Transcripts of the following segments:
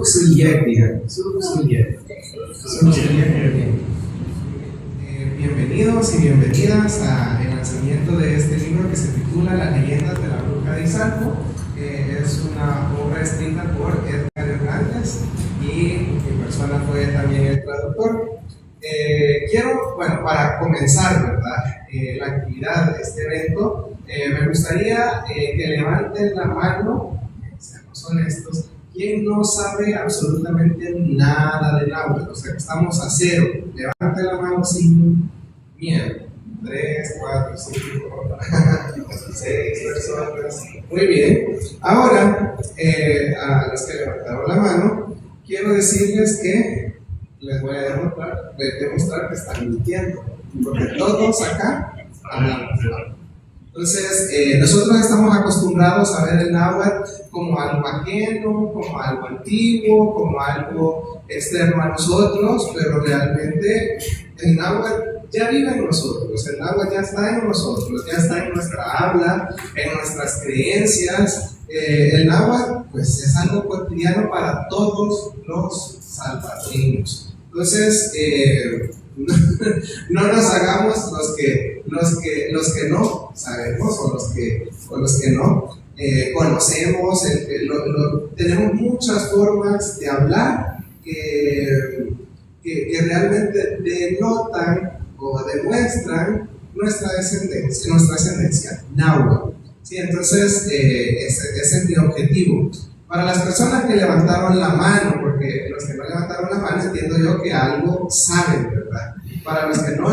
Suyet, digamos. Suyet. Bienvenidos y bienvenidas al lanzamiento de este libro que se titula Las leyendas de la bruja de Izalco. Es una obra escrita por Edgar Hernández y mi persona fue también el traductor. Bueno, para comenzar, ¿verdad? La actividad de este evento, me gustaría que levanten la mano, seamos honestos, quien no sabe absolutamente nada de náhuatl, o sea que estamos a cero. Levanten la mano sin miedo. 3, 4, 5, 6 personas. Muy bien. Ahora, a los que levantaron la mano, quiero decirles que les voy a demostrar que están mintiendo, porque todos acá hablamos. Entonces, nosotros estamos acostumbrados a ver el náhuatl como algo ajeno, como algo antiguo, como algo externo a nosotros, pero realmente el náhuatl ya vive en nosotros, el náhuatl ya está en nosotros, ya está en nuestra habla, en nuestras creencias. El náhuatl pues, es algo cotidiano para todos los salvadoreños. Entonces, no nos hagamos los que no sabemos o los que no conocemos. Tenemos muchas formas de hablar que realmente denotan o demuestran nuestra ascendencia náhuatl. Sí, entonces, ese es mi objetivo. Para las personas que levantaron la mano, porque los que no levantaron la mano entiendo yo que algo saben, ¿verdad? Para los que no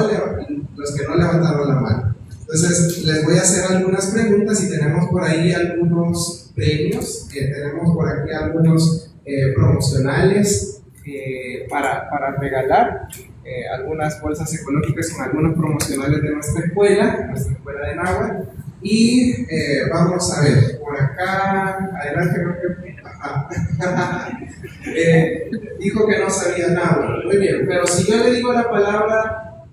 levantaron la mano. Entonces, les voy a hacer algunas preguntas y tenemos por ahí algunos premios, tenemos por aquí algunos promocionales para regalar, algunas bolsas ecológicas con algunos promocionales de nuestra escuela de náhuatl. Y vamos a ver, por acá, adelante, creo que dijo que no sabía náhuatl. Muy bien, pero si yo le digo la palabra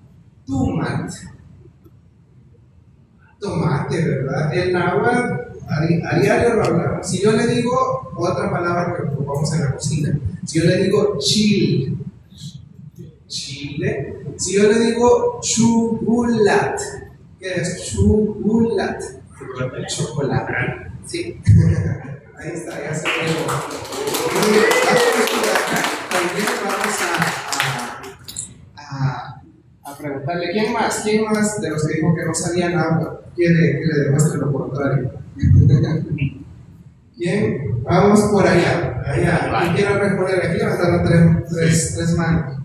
tomate, ¿verdad? El náhuatl a diario lo hablamos. Si yo le digo otra palabra que ocupamos en la cocina, si yo le digo chile, si yo le digo chugulat, ¿qué es chugulat? Chocolate. Sí. Ahí está, ya se ve. También vamos a preguntarle, ¿quién más de los que dijo que no sabía nada quiere que le demuestre lo contrario? ¿Quién? Vamos por allá. ¿Quién quiere responder? Aquí levantaron tres manos.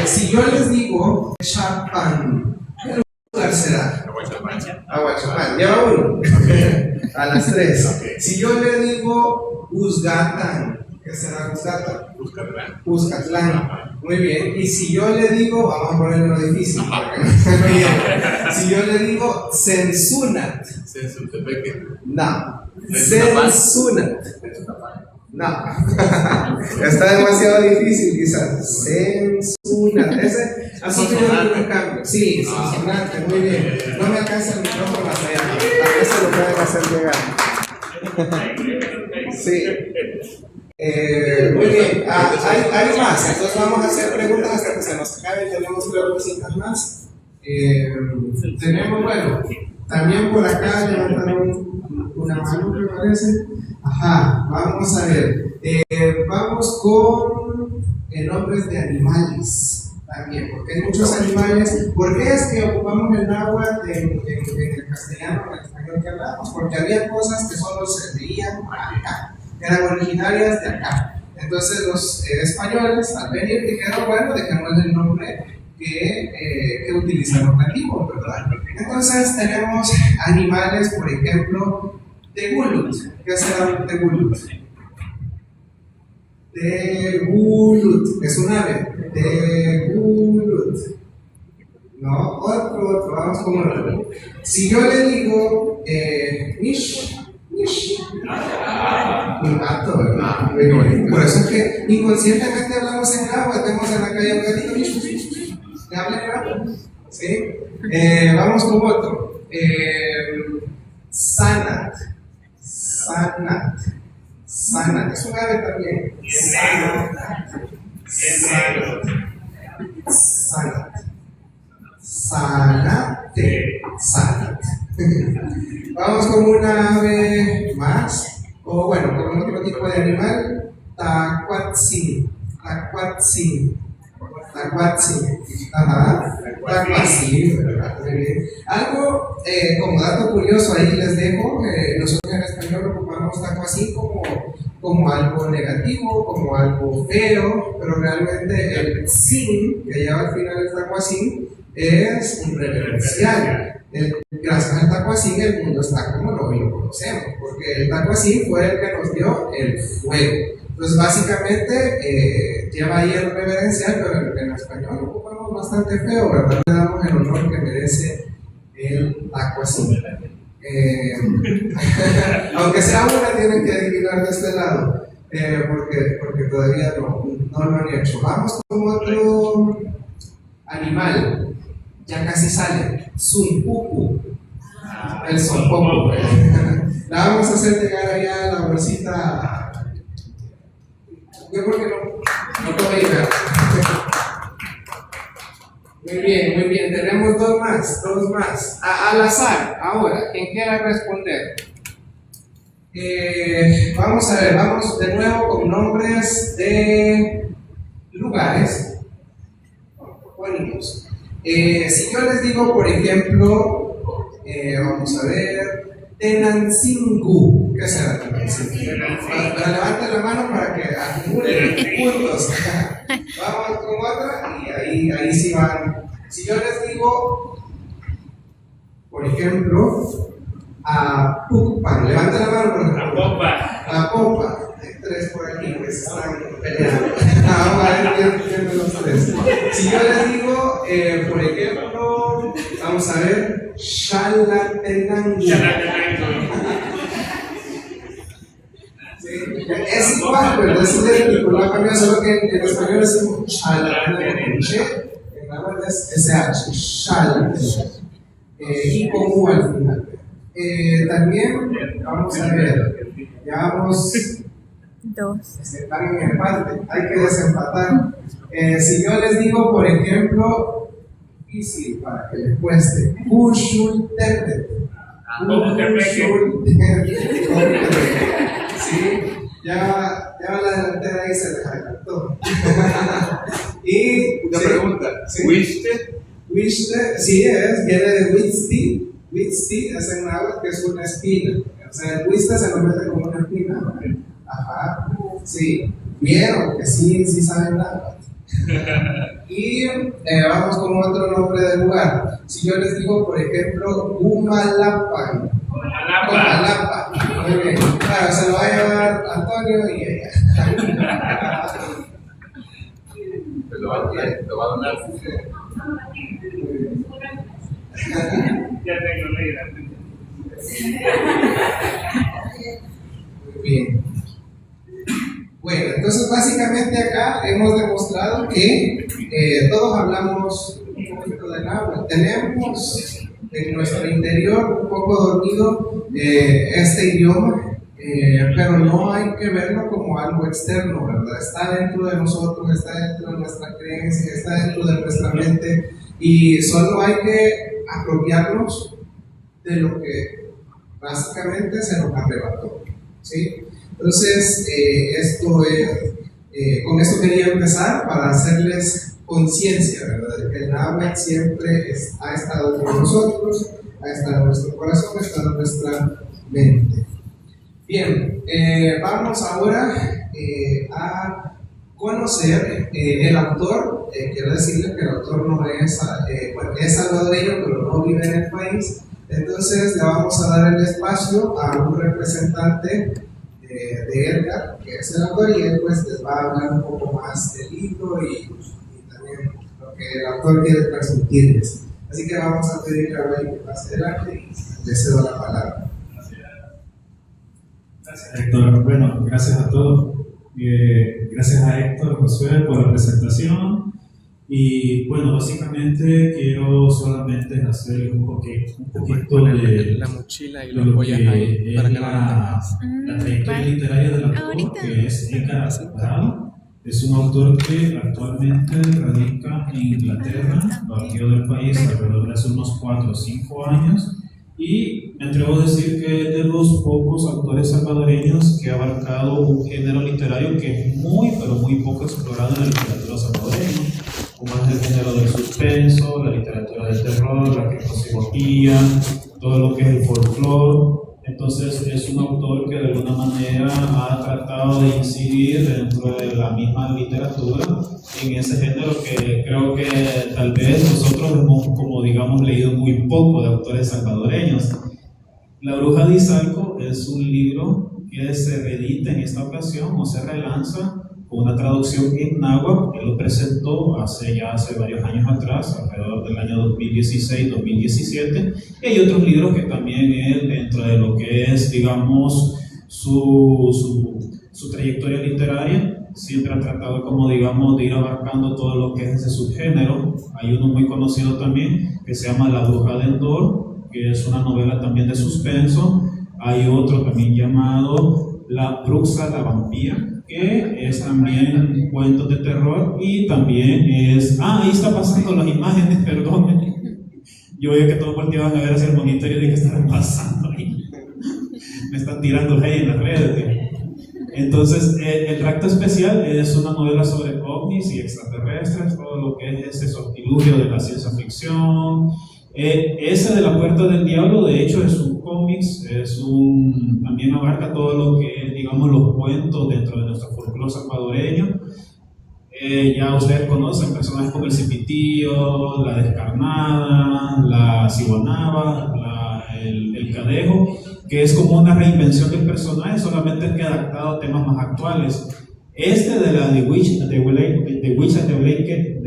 Si yo les digo Chapán, ¿qué lugar será? Aguachapán. Lleva uno. A las 3. Si yo le digo Uzgatán, ¿qué será Uzgatán? Uzcatlán. Muy bien. Y si yo le digo, vamos a ponerlo difícil. Muy bien. Si yo le digo Sensunat. No. Sensunat. No. Está demasiado difícil, quizás. Sensunat. Así que yo digo un cambio. Sí, Sensunat. Muy bien. No me alcanza el micrófono hasta allá. A veces lo pueden hacer llegar. Sí. Muy bien, hay más, entonces vamos a hacer preguntas hasta que se nos acabe. Tenemos 3 cositas más. Tenemos, bueno, también por acá levantaron una mano, me parece. Ajá, vamos a ver. Vamos con nombres de animales también, porque hay muchos animales. ¿Por qué es que ocupamos el náhuatl en el castellano, en el español que hablamos? Porque había cosas que solo se veían acá, eran originarias de acá. Entonces los españoles al venir dijeron, bueno, dejémosle el nombre que utilizan los nativos, ¿verdad? Entonces tenemos animales, por ejemplo, tegulut. ¿Qué será un tegulut? Tegulut, es un ave. Tegulut. No, otro, vamos con otro. Si yo le digo mish, un gato, ¿verdad? Por eso es que inconscientemente hablamos en agua, tenemos en la calle un gatito, ¿le habla el gato? ¿Sí? Vamos con otro. Sanat. Sanat. Es un ave también. Sanat. Sanate. Sanat. Vamos con una ave más, o bueno, con otro tipo de animal. Tacuatzin. Tacuatzin. Tacuatzin. Ajá. Tacuatzin, ¿verdad? Muy bien. Algo como dato curioso ahí les dejo. Nosotros en español ocupamos tacuatzin como algo negativo, como algo feo, pero realmente el sin que lleva al final el tacuatzin es un reverencial. Gracias al tacuatzin el mundo está como lo conocemos, porque el tacuatzin fue el que nos dio el fuego. Entonces básicamente lleva ahí el reverencial, pero en español lo ocupamos bastante feo, ¿verdad? Le damos el honor que merece el tacuatzin. Aunque sea una, tienen que adivinar de este lado, porque todavía no lo han hecho. Vamos con otro animal, ya casi sale, Zumpucu, el zompopo. La vamos a hacer llegar allá a la bolsita. Yo creo que no puedo ir. Muy bien, tenemos dos más. Al azar, ahora, quien quiera responder. Vamos a ver, vamos de nuevo con nombres de lugares. Bonitos. Si yo les digo, por ejemplo, vamos a ver, Tenancingo, ¿qué será Tenancingo? Levanten la mano para que acumulen puntos. Vamos con otra y ahí sí van. Si yo les digo, por ejemplo, a Pucpan, levanten la mano por ejemplo. A Popa. Hay tres por aquí que se están peleando. Vamos a ver quién de los tres. Si yo les digo, por ejemplo, vamos a ver, Xalatenango. Es igual, pero es idéntico, no cambia, solo que en español decimos Xalatenango. En la es SH, Xalatenango. Y con U al final. También, vamos a ver, llevamos dos. Están en empate, hay que desempatar. Si yo les digo, por ejemplo, difícil para que les cueste, Ushultepet. Sí, ya la delantera ahí se les adelantó. Y una pregunta, ¿Wiste? Wiste, sí es, viene de Witzti. Witzti es en náhuatl que es una espina. O sea, el Wiste se lo mete como una espina. Ajá, sí. Vieron que sí saben náhuatl. Y vamos con otro nombre del lugar. Si yo les digo, por ejemplo, Humalapan. Humalapan. Muy bien. Claro, se lo va a llevar Antonio y ella. Lo va a donar. Ya tengo leída. Muy bien. Bueno, entonces básicamente acá hemos demostrado que todos hablamos un poquito de náhuatl. Tenemos en nuestro interior un poco dormido este idioma, pero no hay que verlo como algo externo, ¿verdad? Está dentro de nosotros, está dentro de nuestra creencia, está dentro de nuestra mente y solo hay que apropiarnos de lo que básicamente se nos arrebató, ¿sí? Entonces, con esto quería empezar para hacerles conciencia, ¿verdad? De que el náhuatl siempre ha estado con nosotros, ha estado en nuestro corazón, ha estado en nuestra mente. Bien, vamos ahora a conocer el autor. Quiero decirles que el autor no es, es salvadoreño, pero no vive en el país. Entonces, le vamos a dar el espacio a un representante de Edgar, que es el autor, y él pues les va a hablar un poco más del libro y también lo que el autor quiere transmitirles. Así que vamos a pedirle a Ray que pase adelante y le cedo la palabra. Gracias, Héctor. Bueno, gracias a todos. Gracias a Héctor, Josué, por la presentación. Y bueno, básicamente quiero solamente hacer un poquito de la mochila y los joyas ahí para que la trayectoria literaria del autor. que es Edgar Alvarado. Es un autor que actualmente radica en Inglaterra, partió del país alrededor de hace unos 4 o 5 años. Y me atrevo a decir que es de los pocos autores salvadoreños que ha abarcado un género literario que es muy, pero muy poco explorado en la literatura salvadoreña, como es el género del suspenso, la literatura del terror, la criptozoología, todo lo que es el folclore. Entonces es un autor que de alguna manera ha tratado de incidir dentro de la misma literatura en ese género que creo que tal vez nosotros hemos, como digamos, leído muy poco de autores salvadoreños. La Bruja de Izalco es un libro que se reedita en esta ocasión o se relanza con una traducción en náhuatl. Él lo presentó hace varios años atrás, alrededor del año 2016-2017, y hay otros libros que también él, dentro de lo que es, digamos, su trayectoria literaria, siempre ha tratado, como digamos, de ir abarcando todo lo que es ese subgénero. Hay uno muy conocido también que se llama La Bruja de Endor, que es una novela también de suspenso. Hay otro también llamado La Bruxa la Vampira, que es también cuentos de terror, y también es... ahí está pasando las imágenes, perdón. Yo veía que todos volteaban a ver hacia el monitor y dije, ¿qué estarán pasando ahí? Me están tirando ahí en las redes, tío. Entonces, El Tracto Especial es una novela sobre ovnis y extraterrestres, todo lo que es ese sortilugio de la ciencia ficción. Ese de La Puerta del Diablo, de hecho, es un cómics, también abarca todo lo que es, digamos, los cuentos dentro de nuestro folclore salvadoreño. Ya ustedes conocen personajes como el Cipitío, la Descarnada, la Ciguanaba, el Cadejo, que es como una reinvención del personaje, solamente que adaptado a temas más actuales. De la The Witch and the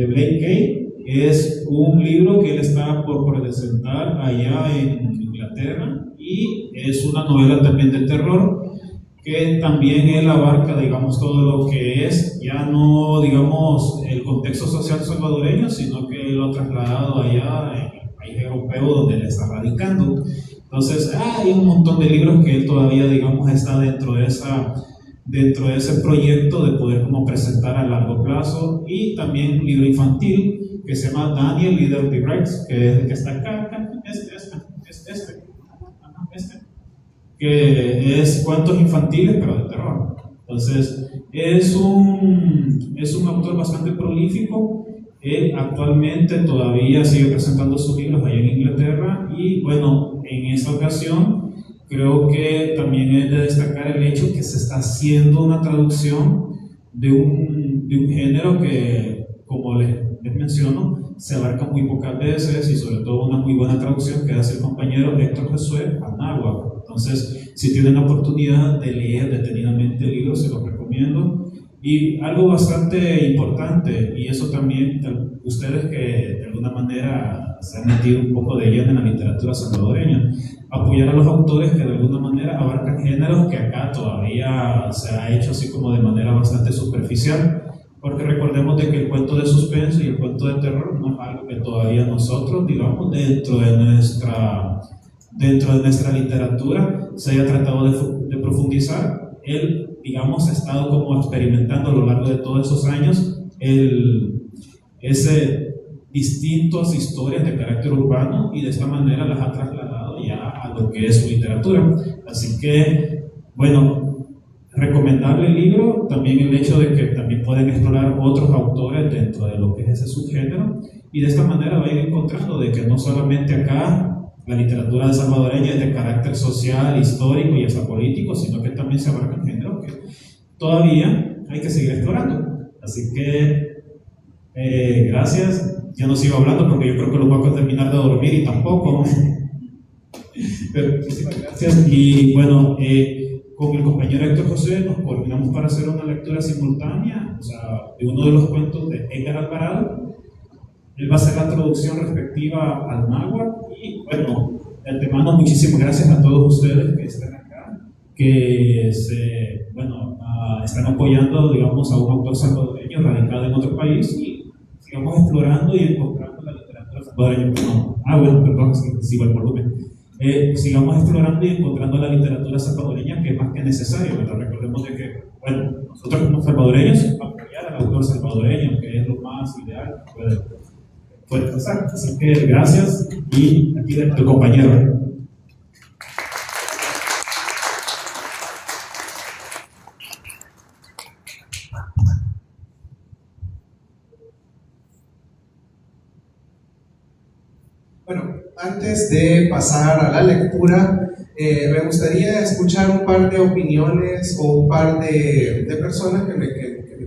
Black Gate es un libro que él está por presentar allá en Inglaterra, y es una novela también de terror que también él abarca, digamos, todo lo que es, ya no, digamos, el contexto social salvadoreño, sino que lo ha trasladado allá en el país europeo donde él está radicando. Entonces, hay un montón de libros que él todavía, digamos, está dentro de ese proyecto de poder como presentar a largo plazo. Y también un libro infantil que se llama Daniel, Leader of the Rex, que es el que está acá, que es cuentos infantiles pero de terror. Entonces es un autor bastante prolífico. Él actualmente todavía sigue presentando sus libros allá en Inglaterra, y bueno, en esta ocasión creo que también es de destacar el hecho que se está haciendo una traducción de un género que, como les menciono, se abarca muy pocas veces, y sobre todo una muy buena traducción que hace el compañero Héctor Josué a náhuatl. Entonces, si tienen la oportunidad de leer detenidamente el libro, se los recomiendo. Y algo bastante importante, y eso también, ustedes que de alguna manera se han metido un poco de lleno en la literatura salvadoreña, apoyar a los autores que de alguna manera abarcan géneros que acá todavía se ha hecho así como de manera bastante superficial. Porque recordemos de que el cuento de suspenso y el cuento de terror no es algo que todavía nosotros, digamos, dentro de nuestra literatura se haya tratado de profundizar. Él, digamos, ha estado como experimentando a lo largo de todos esos años distintas historias de carácter urbano, y de esta manera las ha trasladado ya a lo que es su literatura. Así que, bueno, recomendable el libro, también el hecho de que también pueden explorar otros autores dentro de lo que es ese subgénero, y de esta manera va a ir encontrando de que no solamente acá la literatura salvadoreña es de carácter social, histórico y hasta político, sino que también se abarcan géneros que todavía hay que seguir explorando. Así que gracias, ya no sigo hablando porque yo creo que los voy a terminar de dormir y tampoco. Pero muchísimas gracias. Y bueno, con el compañero Héctor José nos coordinamos para hacer una lectura simultánea, o sea, de uno de los cuentos de Edgar Alvarado. Él va a hacer la traducción respectiva al náhuatl. Y bueno, de antemano, muchísimas gracias a todos ustedes que están acá, que están apoyando, digamos, a un autor salvadoreño radicado en otro país, y sigamos explorando y encontrando la literatura salvadoreña. Perdón, sigo el volumen. Sigamos explorando y encontrando la literatura salvadoreña, que es más que necesario, ¿verdad? Recordemos de que bueno, nosotros como salvadoreños, apoyar al autor salvadoreño, que es lo más ideal que puede pasar. Así que gracias, y aquí el compañero. Bueno, antes de pasar a la lectura, me gustaría escuchar un par de opiniones o un par de personas que me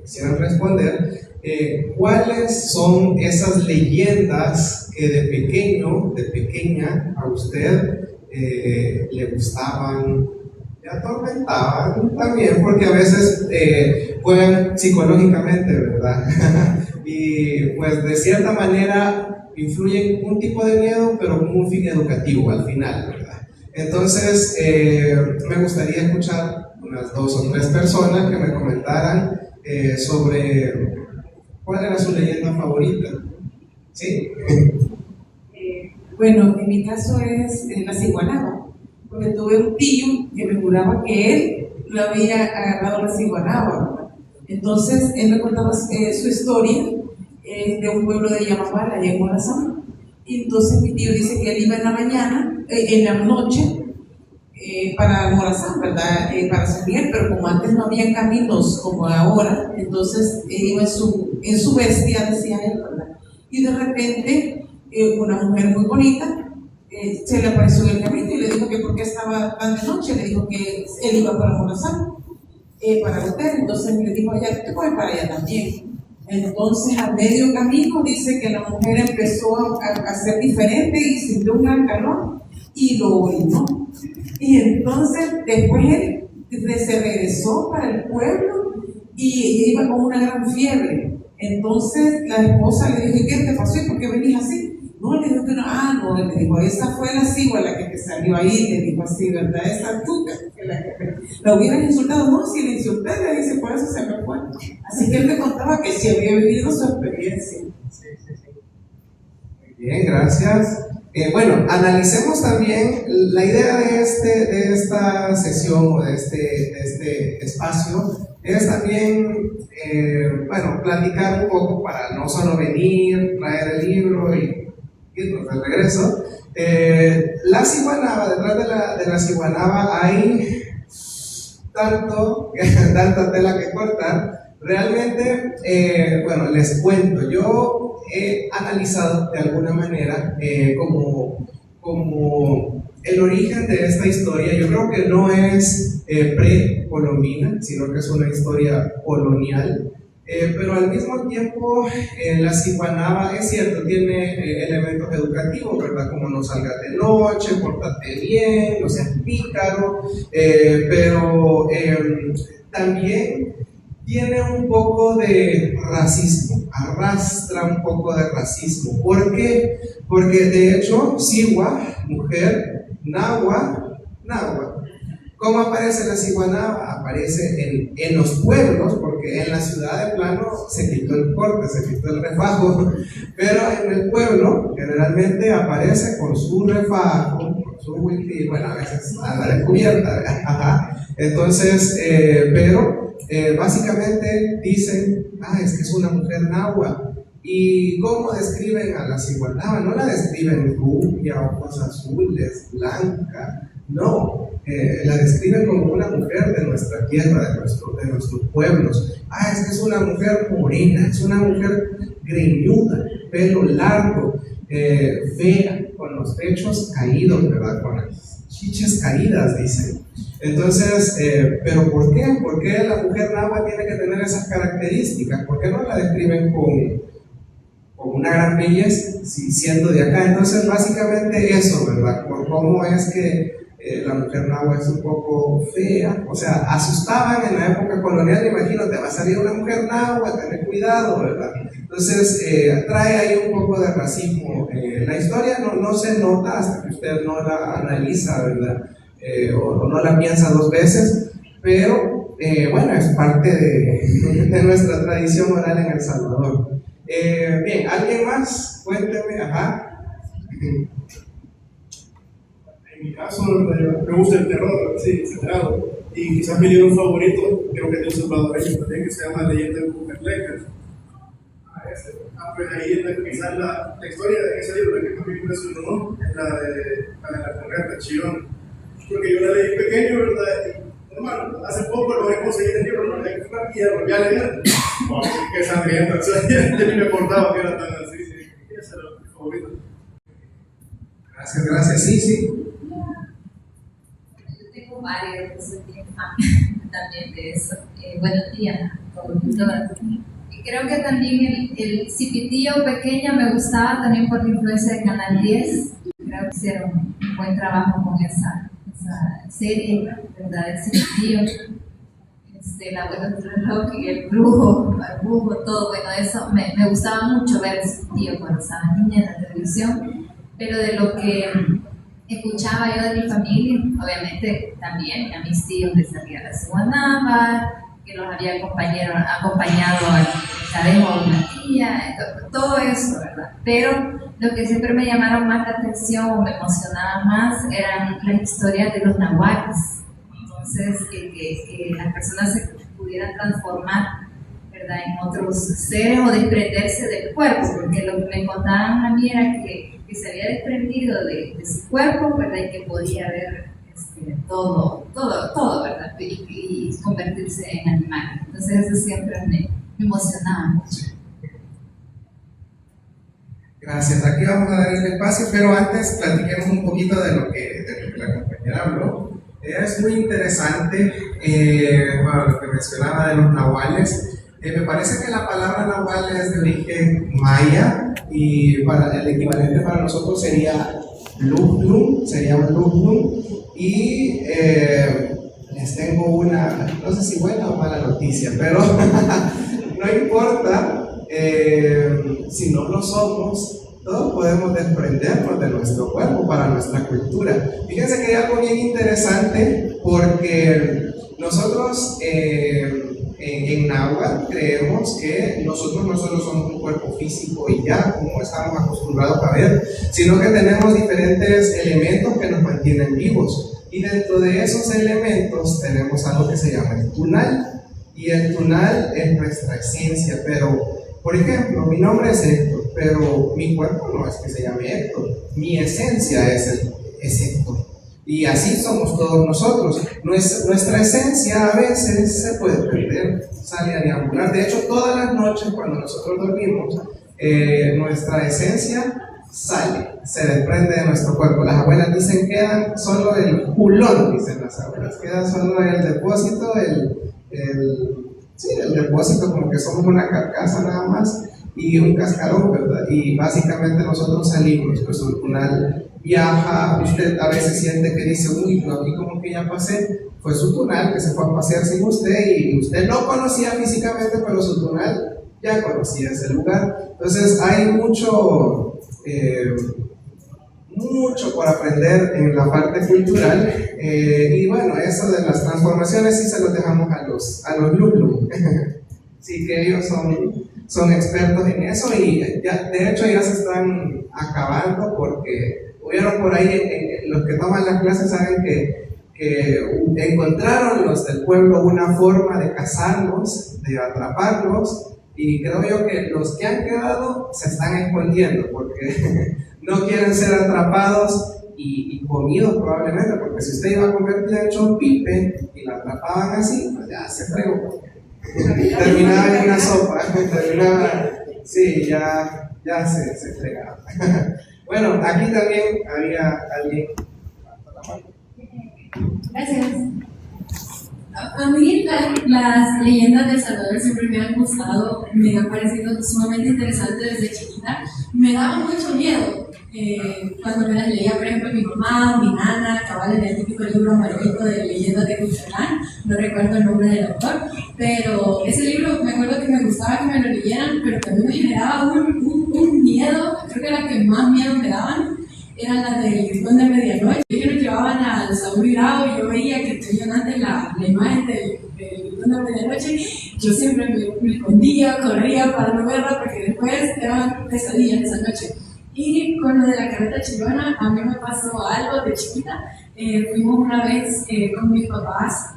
quisieran responder. ¿Cuáles son esas leyendas que de pequeño, de pequeña, a usted le gustaban, le atormentaban también? Porque a veces juegan psicológicamente, ¿verdad? Y pues de cierta manera influyen un tipo de miedo, pero con un fin educativo al final, ¿verdad? Entonces, me gustaría escuchar unas 2 o 3 personas que me comentaran sobre cuál era su leyenda favorita. ¿Sí? Bueno, en mi caso es la ciguanaba, porque tuve un tío que me juraba que él lo había agarrado la ciguanaba, ¿verdad? Entonces, él me contaba su historia de un pueblo de Yamapala, allá en Morazán. Y entonces mi tío dice que él iba en la mañana, en la noche, para Morazán, ¿verdad? Para San Miguel, pero como antes no había caminos como ahora, entonces iba en su bestia, decía él, ¿verdad? Y de repente, una mujer muy bonita se le apareció en el camino y le dijo que por qué estaba tan de noche, le dijo que él iba para Morazán, para el hotel. Entonces le dijo, ya te voy para allá también. Entonces, a medio camino, dice que la mujer empezó a ser diferente y sintió un gran calor y lo orinó. Y entonces, después él se regresó para el pueblo y iba con una gran fiebre. Entonces, la esposa le dijo, ¿qué te pasó y por qué venís así? No, le dijo que no, no, le dijo, esa fue la cigua la que te salió ahí, le dijo así, ¿verdad? Esa tuca, que la hubieran insultado, no, si le insulté, le dice, por eso se me fue. Así que él me contaba que sí había vivido su experiencia. Muy bien, gracias. Bueno, analicemos también la idea de esta sesión o de este espacio. Es también, bueno, platicar un poco para no solo venir, traer el libro y irnos de regreso. La ciguanaba, detrás de la ciguanaba hay tanta tela que cortar. Realmente, bueno, les cuento, yo he analizado de alguna manera como el origen de esta historia. Yo creo que no es precolombina, sino que es una historia colonial. Pero al mismo tiempo, la ciguanaba, es cierto, tiene elementos educativos, ¿verdad? Como no salgas de noche, pórtate bien, no seas pícaro, pero también tiene un poco de racismo, arrastra un poco de racismo. ¿Por qué? Porque de hecho, cigua, mujer, nahua. ¿Cómo aparece la ciguanaba? Aparece en los pueblos, porque en la ciudad de plano se quitó el corte, se quitó el refajo, pero en el pueblo generalmente aparece con su refajo, con su huipil, bueno, a veces a la descubierta, ajá. Entonces, pero básicamente dicen, es que es una mujer nahua. ¿Y cómo describen a la ciguanaba? No la describen rubia, ojos azules, blanca, no, la describen como una mujer de nuestra tierra, de nuestros pueblos. Es que es una mujer morena, es una mujer greñuda, pelo largo, fea, con los pechos caídos, ¿verdad? Con las chichas caídas, dicen. Entonces, ¿pero por qué? ¿Por qué la mujer nahua tiene que tener esas características? ¿Por qué no la describen con una gran belleza, siendo de acá? Entonces, básicamente eso, ¿verdad? Por cómo es que la mujer nahua es un poco fea, o sea, asustaban en la época colonial. Imagino, te va a salir una mujer nahua, tener cuidado, ¿verdad? Entonces, trae ahí un poco de racismo. La historia no se nota hasta que usted no la analiza, ¿verdad? O no la piensa 2 veces, pero bueno, es parte de nuestra tradición oral en El Salvador. Bien, ¿alguien más? Cuénteme, ajá. En mi caso, me gusta el terror, sí, exagerado. Y quizás mi libro favorito, creo que es de un salvadoreño también, que se llama Leyenda de Bucarlecas. Pues ahí quizás la historia de ese libro que a mí me impresionó es la de la correcta Chillón. Porque yo la leí pequeño, ¿verdad? Y, hermano, hace poco lo he conseguido el libro, no le comprar y volví a leer. Wow, qué sangriento, o sea, ya ni me acordaba que era tan así. Sí, ese era mi favorito. Gracias, sí. Yo tengo varios, pues soy bien fan también de eso. Buenos días, todos. Creo que también el Cipitillo Pequeña me gustaba también por la influencia de Canal 10. Creo que hicieron un buen trabajo con esa serie, ¿verdad? El Cipitillo, el abuelo del reloj y el brujo, todo. Bueno, eso me gustaba mucho ver el Cipitillo cuando estaba niña en la televisión. Pero de lo que escuchaba yo de mi familia, obviamente también a mis tíos les salía la Guanaba, que los había acompañado al cadejo de una tía, todo eso, ¿verdad? Pero lo que siempre me llamaron más la atención o me emocionaba más eran las historias de los nahuales. Entonces, que las personas se pudieran transformar, ¿verdad?, en otros seres o desprenderse del cuerpo, porque lo que me contaban a mí era que se había desprendido de su cuerpo, ¿verdad?, y que podía ver todo, ¿verdad?, y convertirse en animal. Entonces eso siempre me emocionaba mucho. Gracias, aquí vamos a dar el espacio, pero antes platiquemos un poquito de lo que la compañera habló. Es muy interesante lo que mencionaba de los nahuales. Me parece que la palabra nahual es de origen maya y el equivalente para nosotros sería luglum, y les tengo una, no sé si buena o mala noticia, pero no importa, si no lo somos, todos podemos desprendernos de nuestro cuerpo para nuestra cultura. Fíjense que hay algo bien interesante porque nosotros en náhuatl creemos que nosotros no solo somos un cuerpo físico y ya, como estamos acostumbrados a ver, sino que tenemos diferentes elementos que nos mantienen vivos. Y dentro de esos elementos tenemos algo que se llama el tunal. Y el tunal es nuestra esencia, pero, por ejemplo, mi nombre es Héctor, pero mi cuerpo no es que se llame Héctor. Mi esencia es Héctor. Y así somos todos nosotros. Nuestra esencia a veces se puede perder, sale a deambular. De hecho, todas las noches cuando nosotros dormimos, nuestra esencia sale, se desprende de nuestro cuerpo. Las abuelas dicen quedan solo el culón, dicen las abuelas, queda solo el depósito, el depósito, como que somos una carcasa nada más y un cascarón, ¿verdad? Y básicamente nosotros salimos, pues un tunal viaja, usted a veces siente que dice, uy, yo aquí como que ya pasé, fue su tunal que se fue a pasear sin usted y usted no conocía físicamente, pero su tunal ya conocía ese lugar. Entonces hay mucho por aprender en la parte cultural, y bueno, eso de las transformaciones sí se los dejamos a los Lulu. Sí, que ellos son expertos en eso y ya, de hecho ya se están acabando porque hubieron por ahí, los que toman las clases saben que encontraron los del pueblo una forma de cazarlos, de atraparlos, y creo yo que los que han quedado se están escondiendo porque no quieren ser atrapados y comidos probablemente, porque si usted iba a convertir en chompipe y la atrapaban así, pues ya se fregó. Terminaba en una sopa, sí, ya se fregaba. Bueno, aquí también había alguien. Gracias. A mí las leyendas de El Salvador siempre me han gustado, me han parecido sumamente interesantes desde chiquita. Me daban mucho miedo cuando me las leía, por ejemplo, mi mamá, mi nana, cabal en el típico libro amarillito de leyendas de Cuchalán, no recuerdo el nombre del autor, pero ese libro me acuerdo que me gustaba que me lo leyeran, pero también me generaba un miedo. Creo que las que más miedo me daban eran las del Gritón de Medianoche. Ellos nos llevaban al Saúl Bravo y yo veía que tenían antes la imagen del Gritón de Medianoche. Yo siempre me escondía, corría para no verla porque después eran pesadillas esa noche. Y con lo de la carreta chillona, a mí me pasó algo de chiquita. Fuimos una vez con mis papás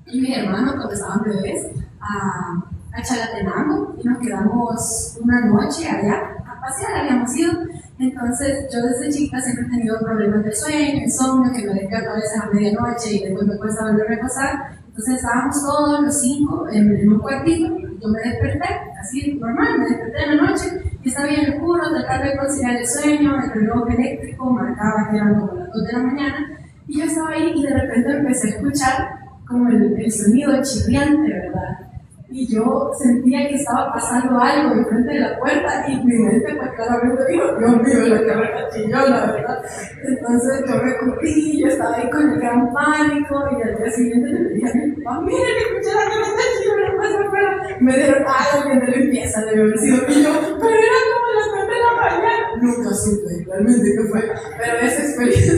y mis hermanos cuando estaban bebés a Chalatenango y nos quedamos una noche allá a pasear, habíamos ido. Entonces yo desde chica siempre he tenido problemas de sueño, insomnio, que me despierto a veces a medianoche y después me cuesta volver a reposar. Entonces estábamos todos los 5 en un cuartito, yo me desperté, así normal, me desperté en la noche y estaba bien oscuro, tratando de conciliar el sueño, el reloj eléctrico marcaba que eran como las 2 de la mañana y yo estaba ahí y de repente empecé a escuchar como el sonido chirriante, ¿verdad? Y yo sentía que estaba pasando algo enfrente de la puerta y mi mente pues claramente dijo, Dios mío, la que recachilló, la verdad. Entonces yo me corrí, yo estaba ahí con el gran pánico y al día siguiente le dije a mi papá, mire que escuché la que recachilló, no pasa afuera. Me dieron alguien de limpieza, debe haber sido que yo, pero era como las 3 de la mañana. Nunca supe realmente qué fue, pero esa experiencia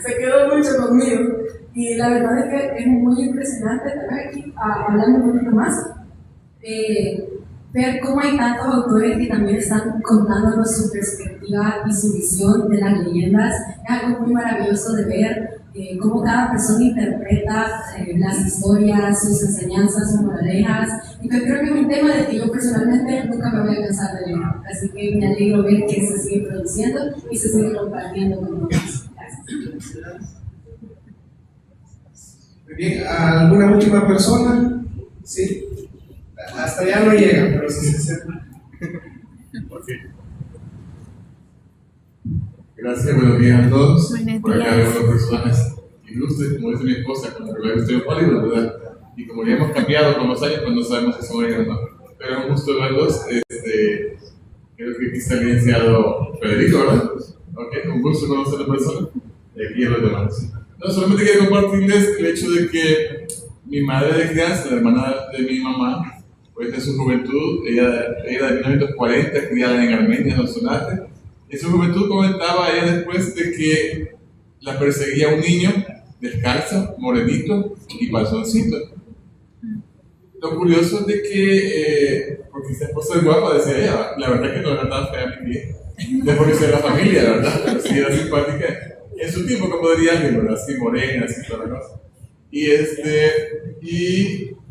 se quedó mucho conmigo. Y la verdad es que es muy impresionante, tal vez aquí, hablando un poquito más, ver cómo hay tantos autores que también están contándonos su perspectiva y su visión de las leyendas. Es algo muy maravilloso de ver cómo cada persona interpreta las historias, sus enseñanzas, sus moralejas. Y yo creo que es un tema del que yo personalmente nunca me voy a cansar de leer. Así que me alegro ver que se sigue produciendo y se sigue compartiendo con nosotros. Gracias. Bien, ¿alguna última persona? Sí. Hasta allá no llega, pero sí se acerca. Okay. Gracias, buenos días a todos. Por acá vemos las personas ilustres, como dice mi esposa, con el estoy en Hollywood, ¿verdad? Y como ya hemos cambiado con los años, pues no sabemos si son ellos o no. Pero es un gusto verlos. Creo que aquí está el licenciado Federico, ¿verdad? Ok, un gusto conocer a la persona. Y aquí a los demás. No, solamente quería compartirles el hecho de que mi madre de crianza, la hermana de mi mamá, pues en su juventud, ella de 1940, criada en Armenia, en Sonsonate, en su juventud comentaba ella después de que la perseguía un niño descalzo, morenito y panzoncito. Lo curioso es de que, porque esa esposa es guapa, decía ella, la verdad es que no era tan fea mi tía, después que sea la familia, ¿verdad? Pero sí era simpática. En su tiempo, como diría alguien, ¿verdad? Así morena, así toda la cosa. Y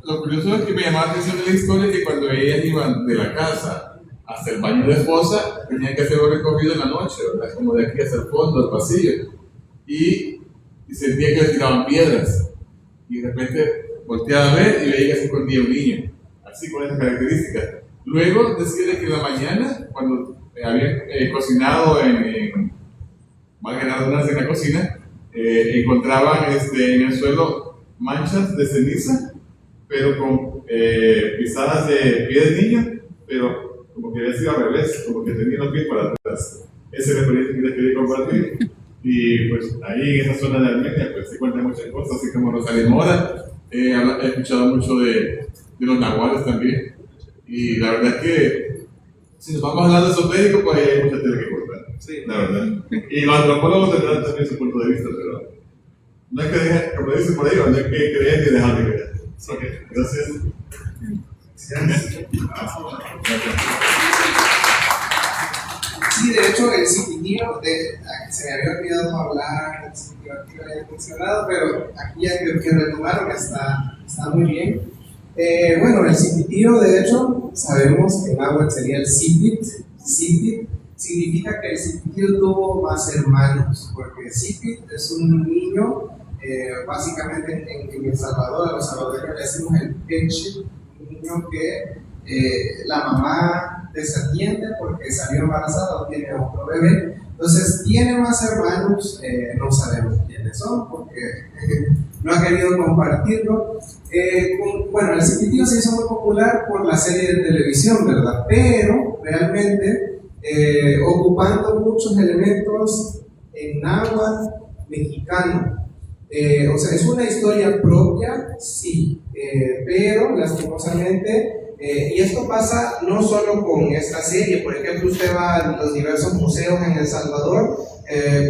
lo curioso es que me llamaba la atención de la historia que cuando ellas iban de la casa hasta el baño de esposa, tenían que hacer un recorrido en la noche, ¿verdad? Como de aquí hasta el fondo del pasillo. Y sentía que le tiraban piedras. Y de repente volteaba a ver y veía que se escondía un niño, así con esas características. Luego decía que en la mañana, cuando habían cocinado valga la redundancia, en la cocina, encontraban en el suelo manchas de ceniza, pero con pisadas de pie de niño, pero como que había sido al revés, como que tenía los pies para atrás. Esa es la experiencia que les quería compartir. Y pues ahí en esa zona de Armenia pues se cuentan muchas cosas, así como Rosalía Mora. He escuchado mucho de los nahuales también. Y la verdad es que si nos vamos a hablar de esotérico, pues hay mucha tela que cortar. Sí, la verdad. Y los antropólogos tendrán también su punto de vista, pero no hay que dejar, como dicen por ahí, no hay que creer que dejar de creer. Ok, gracias. Sí, de hecho, el cipitío, se me había olvidado hablar del cipitío, aquí lo había mencionado, pero aquí ya que retomaron está muy bien. Bueno, el cipitío, de hecho, sabemos que en náhuatl sería el cipit. Cipit significa que el cipitío tuvo más hermanos, porque cipit es un niño, básicamente en El Salvador, a los salvadoreños le decimos el peche, un niño que la mamá desatiende porque salió embarazada o tiene otro bebé. Entonces tiene más hermanos, no sabemos quiénes son porque no ha querido compartirlo. Bueno, el cipitío se hizo muy popular por la serie de televisión, ¿verdad? Pero realmente ocupando muchos elementos en náhuatl mexicano. O sea, es una historia propia, sí, pero lastimosamente, y esto pasa no solo con esta serie. Por ejemplo, usted va a los diversos museos en El Salvador,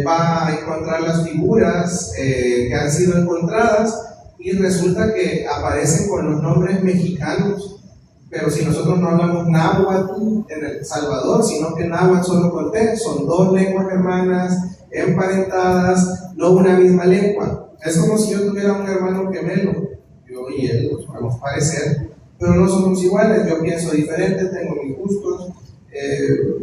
va a encontrar las figuras que han sido encontradas y resulta que aparecen con los nombres mexicanos. Pero si nosotros no hablamos náhuatl en El Salvador, sino que náhuatl solo conté, son dos lenguas hermanas, emparentadas, no una misma lengua. Es como si yo tuviera un hermano gemelo. yo y él nos podemos parecer, pero no somos iguales. Yo pienso diferente, tengo mis gustos,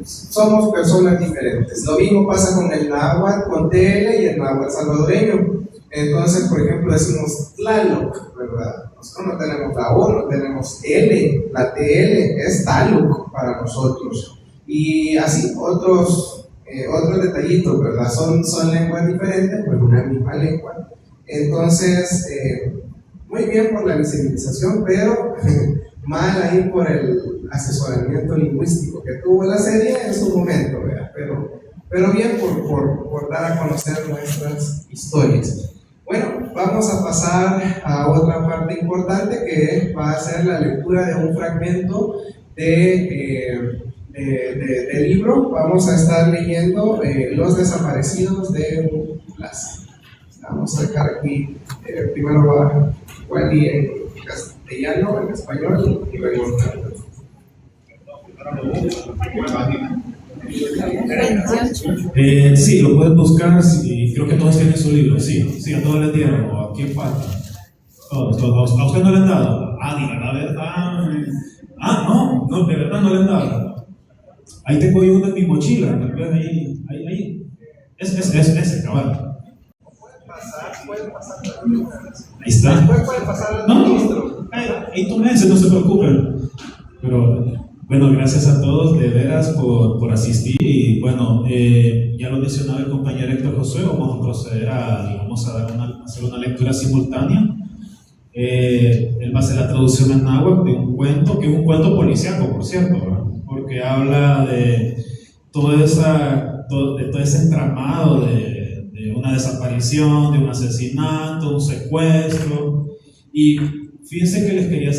somos personas diferentes. Lo mismo pasa con el náhuatl, con TL y el náhuatl salvadoreño. Entonces, por ejemplo, decimos Tlaloc, ¿verdad? Nosotros no tenemos la O, no tenemos L, la TL es Tlaloc para nosotros. Y así otros detallitos, ¿verdad? Son lenguas diferentes, pero una misma lengua. Entonces, muy bien por la visibilización, pero mal ahí por el asesoramiento lingüístico que tuvo la serie en su momento, ¿verdad? Pero bien por dar a conocer nuestras historias. Bueno, vamos a pasar a otra parte importante que va a ser la lectura de un fragmento del libro. Vamos a estar leyendo Los desaparecidos de Plaza. Vamos a sacar aquí, primero va Wally en castellano, en español y luego en catalán. Sí, lo puedes buscar, sí, creo que todos tienen su libro, sí, a todos les dieron, o a quién falta. Todos. ¿A usted no le han dado? Diga la verdad. No, de verdad no le han dado. Ahí tengo yo uno en mi mochila, tal vez ahí. Ese, cabal. Pueden pasar. Ahí está. Pueden pasar al ministro. Ahí tómense, no se preocupen. Pero bueno, gracias a todos de veras por asistir. Y bueno, ya lo mencionaba el compañero Héctor Josué, vamos a proceder a hacer una lectura simultánea. Él va a hacer la traducción en náhuatl de un cuento, que es un cuento policíaco, por cierto, ¿verdad? Porque habla de todo ese entramado de una desaparición, de un asesinato, un secuestro. Y fíjense que les quería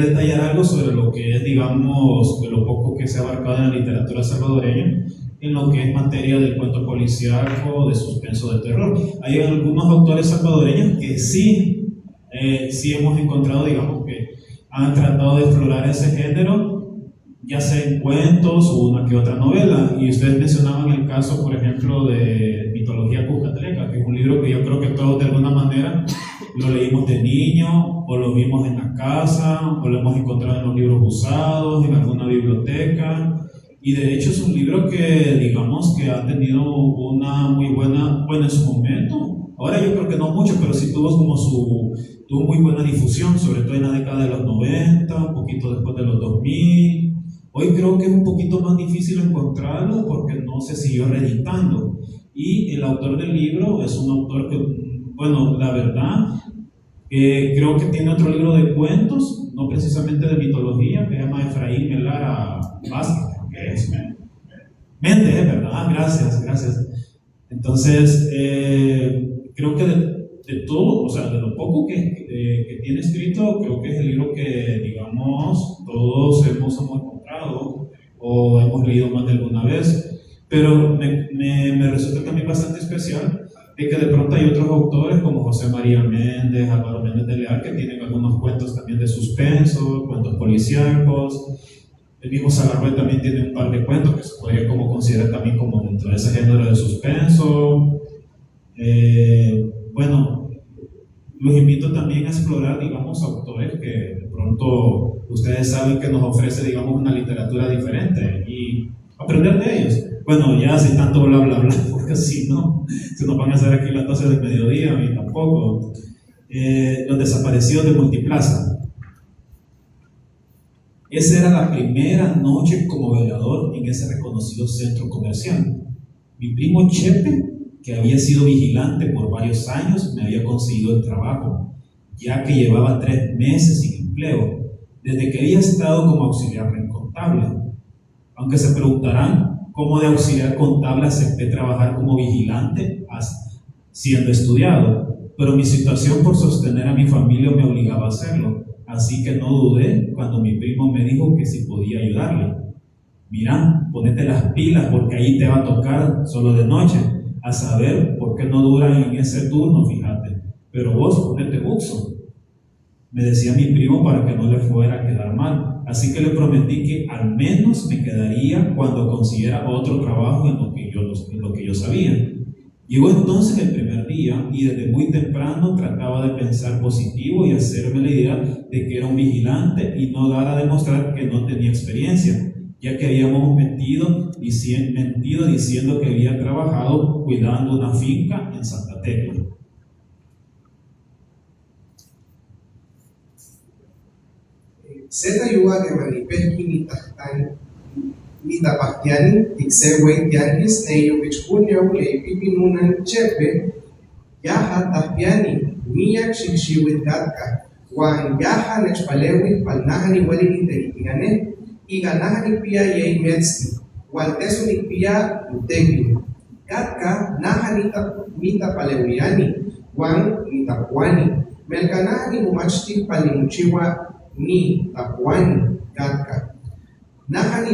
detallar algo sobre lo que es, digamos, de lo poco que se ha abarcado en la literatura salvadoreña, en lo que es materia del cuento policíaco, de suspenso, de terror. Hay algunos autores salvadoreños que sí hemos encontrado, digamos, que han tratado de explorar ese género, ya sea en cuentos o una que otra novela. Y ustedes mencionaban el caso, por ejemplo, de Mitología Cuscatleca, que es un libro que yo creo que todos de alguna manera lo leímos de niño, o lo vimos en la casa, o lo hemos encontrado en los libros usados, en alguna biblioteca. Y de hecho es un libro que, digamos, que ha tenido una muy buena en su momento. Ahora yo creo que no mucho, pero sí tuvo muy buena difusión, sobre todo en la década de los 90, un poquito después de los 2000. Hoy creo que es un poquito más difícil encontrarlo porque no se siguió reeditando. Y el autor del libro es un autor que, bueno, la verdad, creo que tiene otro libro de cuentos, no precisamente de mitología, que se llama Efraín Melara Vázquez. Mente, ¿verdad? Gracias. Entonces, creo que de todo, o sea, de lo poco que tiene escrito, creo que es el libro que, digamos, todos hemos encontrado o hemos leído más de alguna vez. Pero me resulta también bastante especial de que de pronto hay otros autores como José María Méndez, Álvaro Méndez de Leal, que tienen algunos cuentos también de suspenso, cuentos policíacos. El mismo Salarrué también tiene un par de cuentos que se podría como considerar también como dentro de ese género de suspenso. Bueno, los invito también a explorar, digamos, autores que de pronto ustedes saben que nos ofrece, digamos, una literatura diferente y aprender de ellos. Bueno, ya sin tanto bla bla bla, porque si no, se nos van a hacer aquí las 12 del mediodía, a mí tampoco. Los desaparecidos de Multiplaza. Esa era la primera noche como velador en ese reconocido centro comercial. Mi primo Chepe, que había sido vigilante por varios años, me había conseguido el trabajo, ya que llevaba 3 meses sin empleo, desde que había estado como auxiliar contable. Aunque se preguntarán cómo de auxiliar contable acepté trabajar como vigilante siendo estudiado, pero mi situación por sostener a mi familia me obligaba a hacerlo. Así que no dudé cuando mi primo me dijo que si podía ayudarle. Mira, ponete las pilas porque ahí te va a tocar solo de noche. A saber por qué no duran en ese turno, fíjate. Pero vos ponete buxo. Me decía mi primo para que no le fuera a quedar mal. Así que le prometí que al menos me quedaría cuando consiguiera otro trabajo en lo que yo sabía. Llegó entonces el primer día y desde muy temprano trataba de pensar positivo y hacerme la idea de que era un vigilante y no dar a demostrar que no tenía experiencia, ya que habíamos mentido diciendo que había trabajado cuidando una finca en Santa Tecla. Zeta yuga que manipelki ni tapahtiani, ixewe tianguis, neyo bichpunyo, le pipinunan chepe, yaha tahpiani, miyak shikshiwit gatka, wan yaha nechpalewi, palnahani walini tehitigane, y ganahani pia yei metzli, wan tesuni pia utegi, gatka nahani nitapalewiani, wan nitapuani, melganahani mumachti palimuchiwa ni tapuani, gatka. Nahani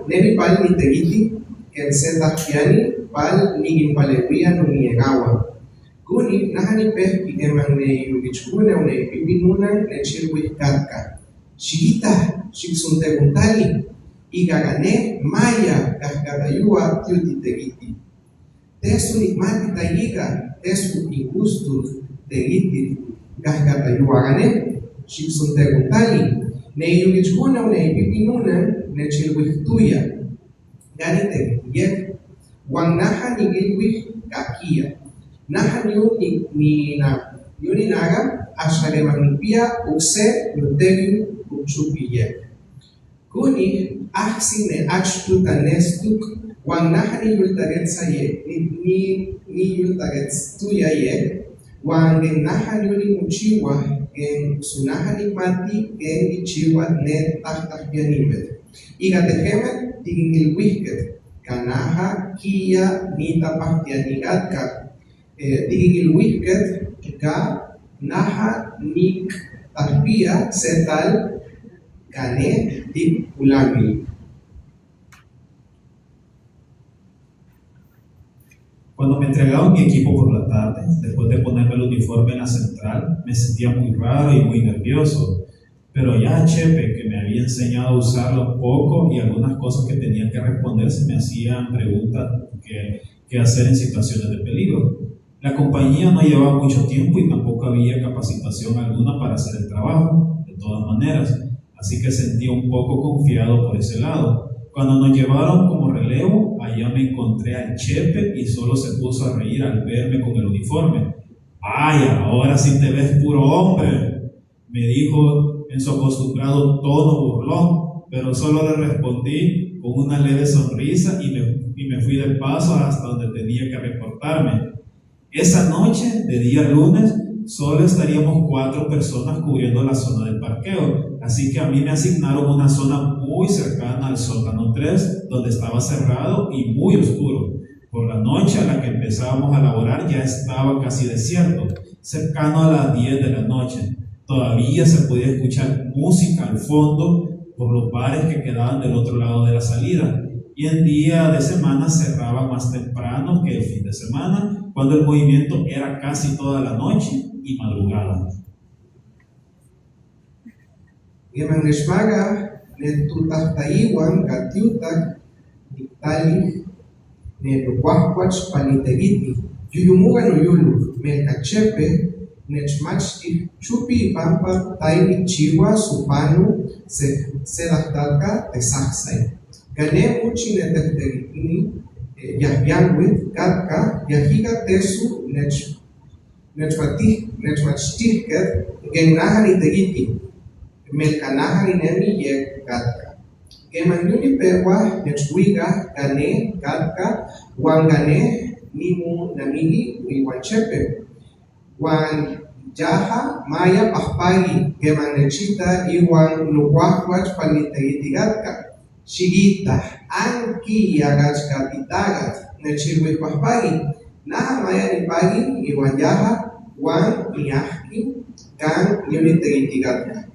nemi pal ni tegiti, que se tahpiani pal ni impalewia no niegawa. Guni nahani pehki eman ne yugichkune o ne pipinunan ne chirwih katka. Shigita, shiksunteguntali, y gagane maya kahkatayua tiuti tegiti. Tesu nikmati tayiga, tesu ingustu tegiti, kahkatayua gane, shiksunteguntali. Ne yugichkuna o ne pipinunan ne chilwihtuya. Ganite yek. Wan naha ni gilwih kakia. Naha ni naga ashare manipia ukse nutevi ukchupiye. Kuni ahsi ne achtuta nestuk. Wan naha ni yultagetsa ye. Ni yultagetstuya ye. Wan gen naha ni muchiwa. En sunahani mati en ichiwa ne tahtapianimet. Y gatejemet tigin el wisket. Kanaha kia nita pahtianigatka. Tigin el wisket ka naha nik tahpia setal kane tip ulami. Cuando me entregaron mi equipo por la tarde, después de ponerme el uniforme en la central, me sentía muy raro y muy nervioso. Pero ya Chepe, que me había enseñado a usarlo poco y algunas cosas que tenía que responder, se me hacían preguntas que hacer en situaciones de peligro. La compañía no llevaba mucho tiempo y tampoco había capacitación alguna para hacer el trabajo, de todas maneras. Así que sentí un poco confiado por ese lado. Cuando nos llevaron como relevo, allá me encontré al Chepe y solo se puso a reír al verme con el uniforme. ¡Vaya, ahora sí te ves puro hombre!, me dijo en su acostumbrado tono burlón, pero solo le respondí con una leve sonrisa y me fui del paso hasta donde tenía que reportarme. Esa noche, de día lunes, solo estaríamos 4 personas cubriendo la zona del parqueo, así que a mí me asignaron una zona muy cercana al sótano 3, donde estaba cerrado y muy oscuro. Por la noche a la que empezábamos a laborar ya estaba casi desierto, cercano a las 10 de la noche. Todavía se podía escuchar música al fondo por los bares que quedaban del otro lado de la salida, y en día de semana cerraba más temprano que el fin de semana, cuando el movimiento era casi toda la noche y madrugada. Yemaneshmaga ne tutahtayiwan gatiutak niktali ne tukwahkwach panitegiti yuyumuga no yulu melcachepe nechmachti chupi pampa taini chiwa supanu se dahtalka tesaxay gane muchi ne tehtegitini yahyanwit katka yahiga tesu nechmachtihket genahani tegiti melkanaha inemi ye katka. Gemanyuni perwa nechwiga gane katka wan gane nimu namini wiwanchepe wan jaha maya pahpagi gemanechita iwan nukwahkwach paliteitigatka shigita anki yagach kapitagat nechirwi pahpagi naha maya nipagi iwan jaha wan iahki kan yuniteitigatka.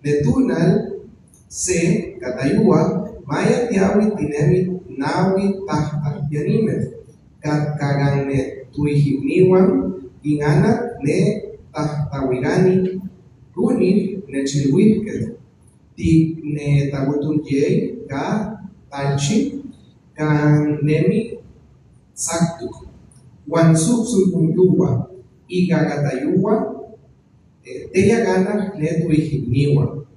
Netunal se katayua maya tiawi tinemi nawi tahtahianimet katkagane tuihimniwan ingana ne tahtawigani guni ne chilwihket ti ne tagutunyei ka talchi kan nemi Saktuk, Wansuk Sulkuntuwa, Igagatayuwa, Teyagana, Netu Higniwa.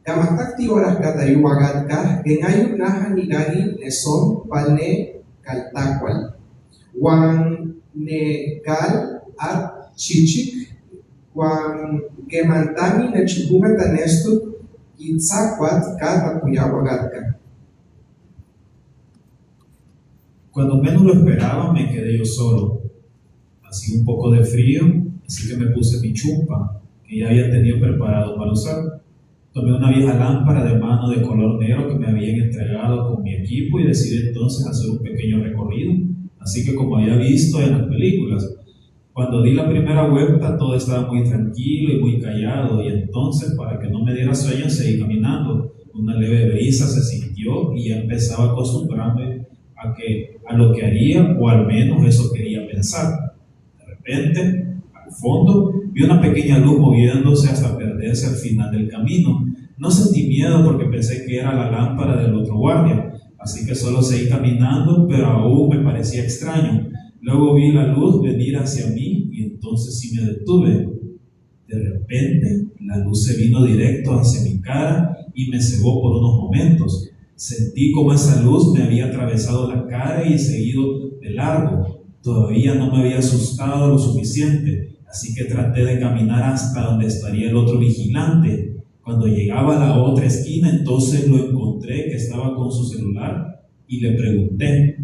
Kamaktakti oras Katayuwa Gatka, Genayuk Naha Nigari, Neson, Palne, Kaltakwal. Wan Negal at Chichik, Wan Gemantani, Nechikuga Tanestu, Itzakwat, Kata Puyawa Gatka. Cuando menos lo esperaba, me quedé yo solo. Hacía un poco de frío, así que me puse mi chumpa, que ya había tenido preparado para usar. Tomé una vieja lámpara de mano de color negro que me habían entregado con mi equipo y decidí entonces hacer un pequeño recorrido, así que como había visto en las películas. Cuando di la primera vuelta todo estaba muy tranquilo y muy callado, y entonces para que no me diera sueño seguí caminando. Una leve brisa se sintió y ya empezaba a acostumbrarme a lo que haría, o al menos eso quería pensar. De repente, al fondo, vi una pequeña luz moviéndose hasta perderse al final del camino. No sentí miedo porque pensé que era la lámpara del otro guardia, así que solo seguí caminando, pero aún me parecía extraño. Luego vi la luz venir hacia mí y entonces sí me detuve. De repente, la luz se vino directo hacia mi cara y me cegó por unos momentos. Sentí como esa luz me había atravesado la cara y seguido de largo. Todavía no me había asustado lo suficiente, así que traté de caminar hasta donde estaría el otro vigilante. Cuando llegaba a la otra esquina, entonces lo encontré que estaba con su celular y le pregunté: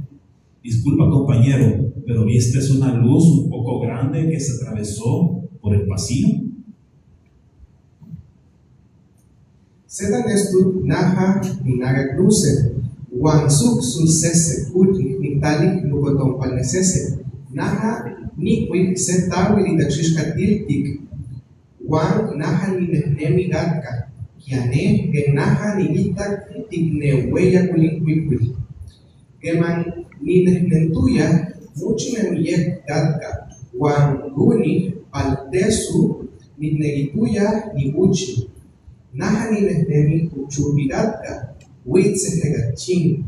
disculpa compañero, pero ¿viste una luz un poco grande que se atravesó por el pasillo? Setan estu naha ninaga cruce, Wansuk sulsese, Uti, Nitalik, Nukoton palnesese, Naha Nikwik, Setawi, Litachishkatiltik, Wan Naha Ninehnemi Gatka, Kiane, Genaha Nigitak, Tikneweya Kulinkwikwi, Geman Ninehnentuya, Muchinemiyek Gatka, Wan Guni, Paltesu, Nitnegituya, Nibuchi. Naha ninehnemi uchupi gatka, witse gachin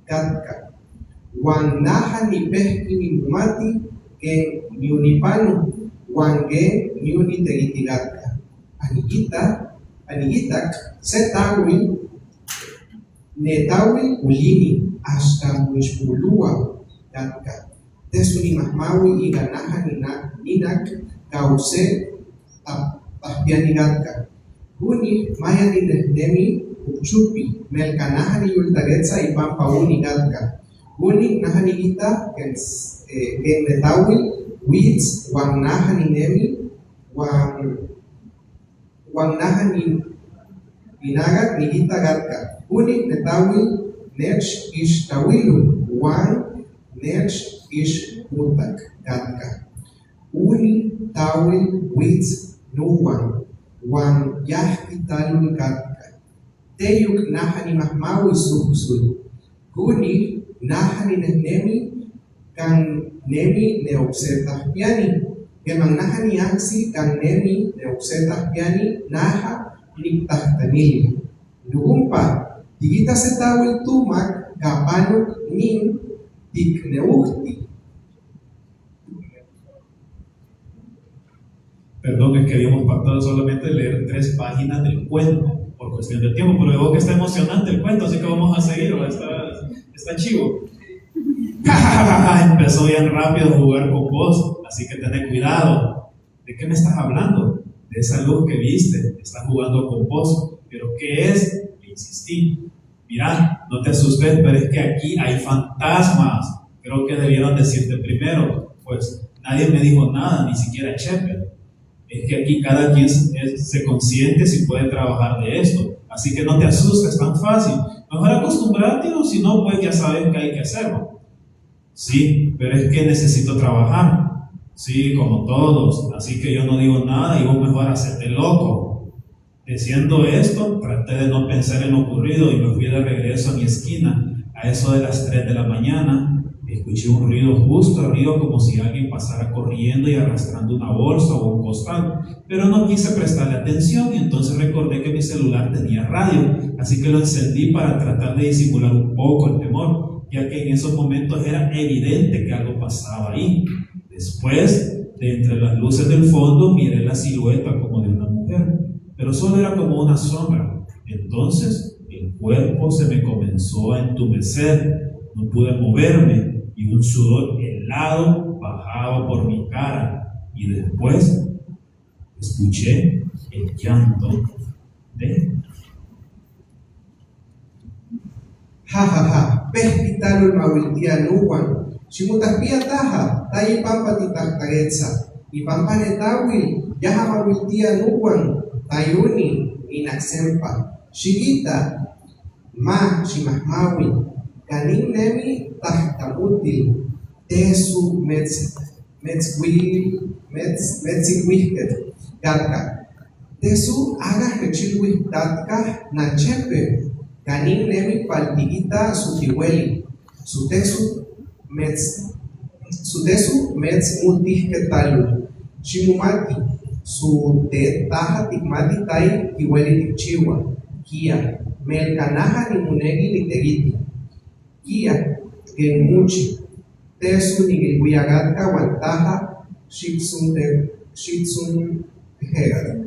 gatka. Wan naha ni pehki ni mumati, que ni unipanu, wan ge ni unitegiti gatka. Anigitak, setawi, netawi ulini, hasta muishpulua gatka. Tesuni mahmawi iga naha ninak, kause tahpiani gatka. Huni maya ni nehnemi uchupi melkanaha ni yultagetza y pampa uni gatka. Huni naha ni gita gen netawi wits wan naha ni nemi wan naha ni inaga ni gita gatka. Huni netawi nech ish tawilu wan nech ish utak gatka. Uni tawil wits nuwan wan yahti talun gatka. Teyuk naha ni mahmawi suhsul. Guni naha ni nehnemi kan nemi neobsetah piani. Gemang naha ni aksi kan nemi neobsetah piani naha niktahtanil. Lugumpa, digita setawil tumak kapanuk nin tikneuhti. Perdón, es que habíamos pactado solamente leer 3 páginas del cuento por cuestión de tiempo, pero veo que está emocionante el cuento, así que vamos a seguir, está chivo. Empezó bien rápido a jugar con vos, así que tened cuidado. ¿De qué me estás hablando? De esa luz que viste, está jugando con vos. ¿Pero qué es? Le insistí. Mira, no te asustes, pero es que aquí hay fantasmas. Creo que debieron decirte primero, pues nadie me dijo nada, ni siquiera Shepard. Es que aquí cada quien se consiente si puede trabajar de esto. Así que no te asustes tan fácil. Mejor acostumbrarte, o si no, pues ya sabes que hay que hacerlo. Sí, pero es que necesito trabajar. Sí, como todos. Así que yo no digo nada y vos mejor hacerte loco. Diciendo esto, traté de no pensar en lo ocurrido y me fui de regreso a mi esquina. A eso de las 3 de la mañana, escuché un ruido justo arriba como si alguien pasara corriendo y arrastrando una bolsa o un costal, pero no quise prestarle atención y entonces recordé que mi celular tenía radio, así que lo encendí para tratar de disimular un poco el temor. ya que en esos momentos era evidente que algo pasaba ahí. Después, de entre las luces del fondo, miré la silueta como de una mujer, pero solo era como una sombra. Entonces, el cuerpo se me comenzó a entumecer, no pude moverme y un sudor helado bajaba por mi cara. Y después, escuché el llanto de... Jajaja, pespitalul mawiltia nuwan, shimutaspia taja, tayi pampa titagtagetsa, y pampa netawil, yaha mawiltia nuwan, tayuni, inaksempa, shigita, ma shimahmawil, kanin nemi tahtamutil, tesu metzilwihket, gatka, tesu aga hechilwih tatka nachepe, Kanin nemi paltigita sutiweli, sutesu metz multihketalu, shimumati, su te taja tikmati tai tiweli tikchiwa, kia, melkanaja ni munegi ni tegiti, kia, gemuchi, tesu ni gilguiagatka wantaja, shitsun hegat.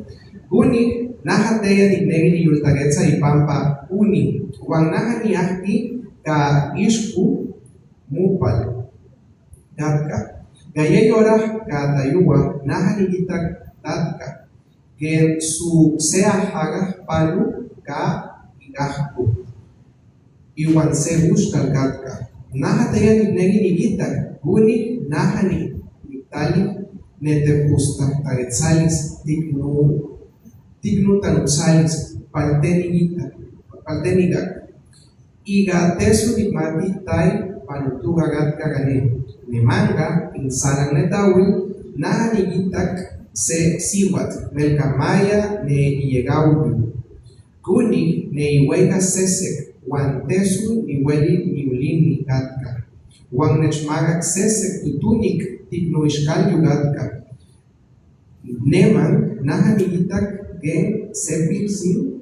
Uni, naja teya tignegi ni yultagetsa y pampa uni, wan naja ni ahki ka ishku mupal, gatka. Gaya yora ka tayuwa, naja ni gitak tatka, que su sea haga palu ka igahku. Iwan se gusta gatka. Naja teya tignegi ni gitak, uni, naja ni tali netepusta tagetsalis Tignu tanupsalis, paltenigak, iga tesu nikmati tai panutuga gatka gane, nemanga insanang netawil, na nigitak se siwat, melkamaya ne iyegawi, kuni ne iwega sesek, wan tesu niweli niulini gatka, wan nechmagak sesek tutunik tignu ishkal gatka, neman naha nigitak que sepilsin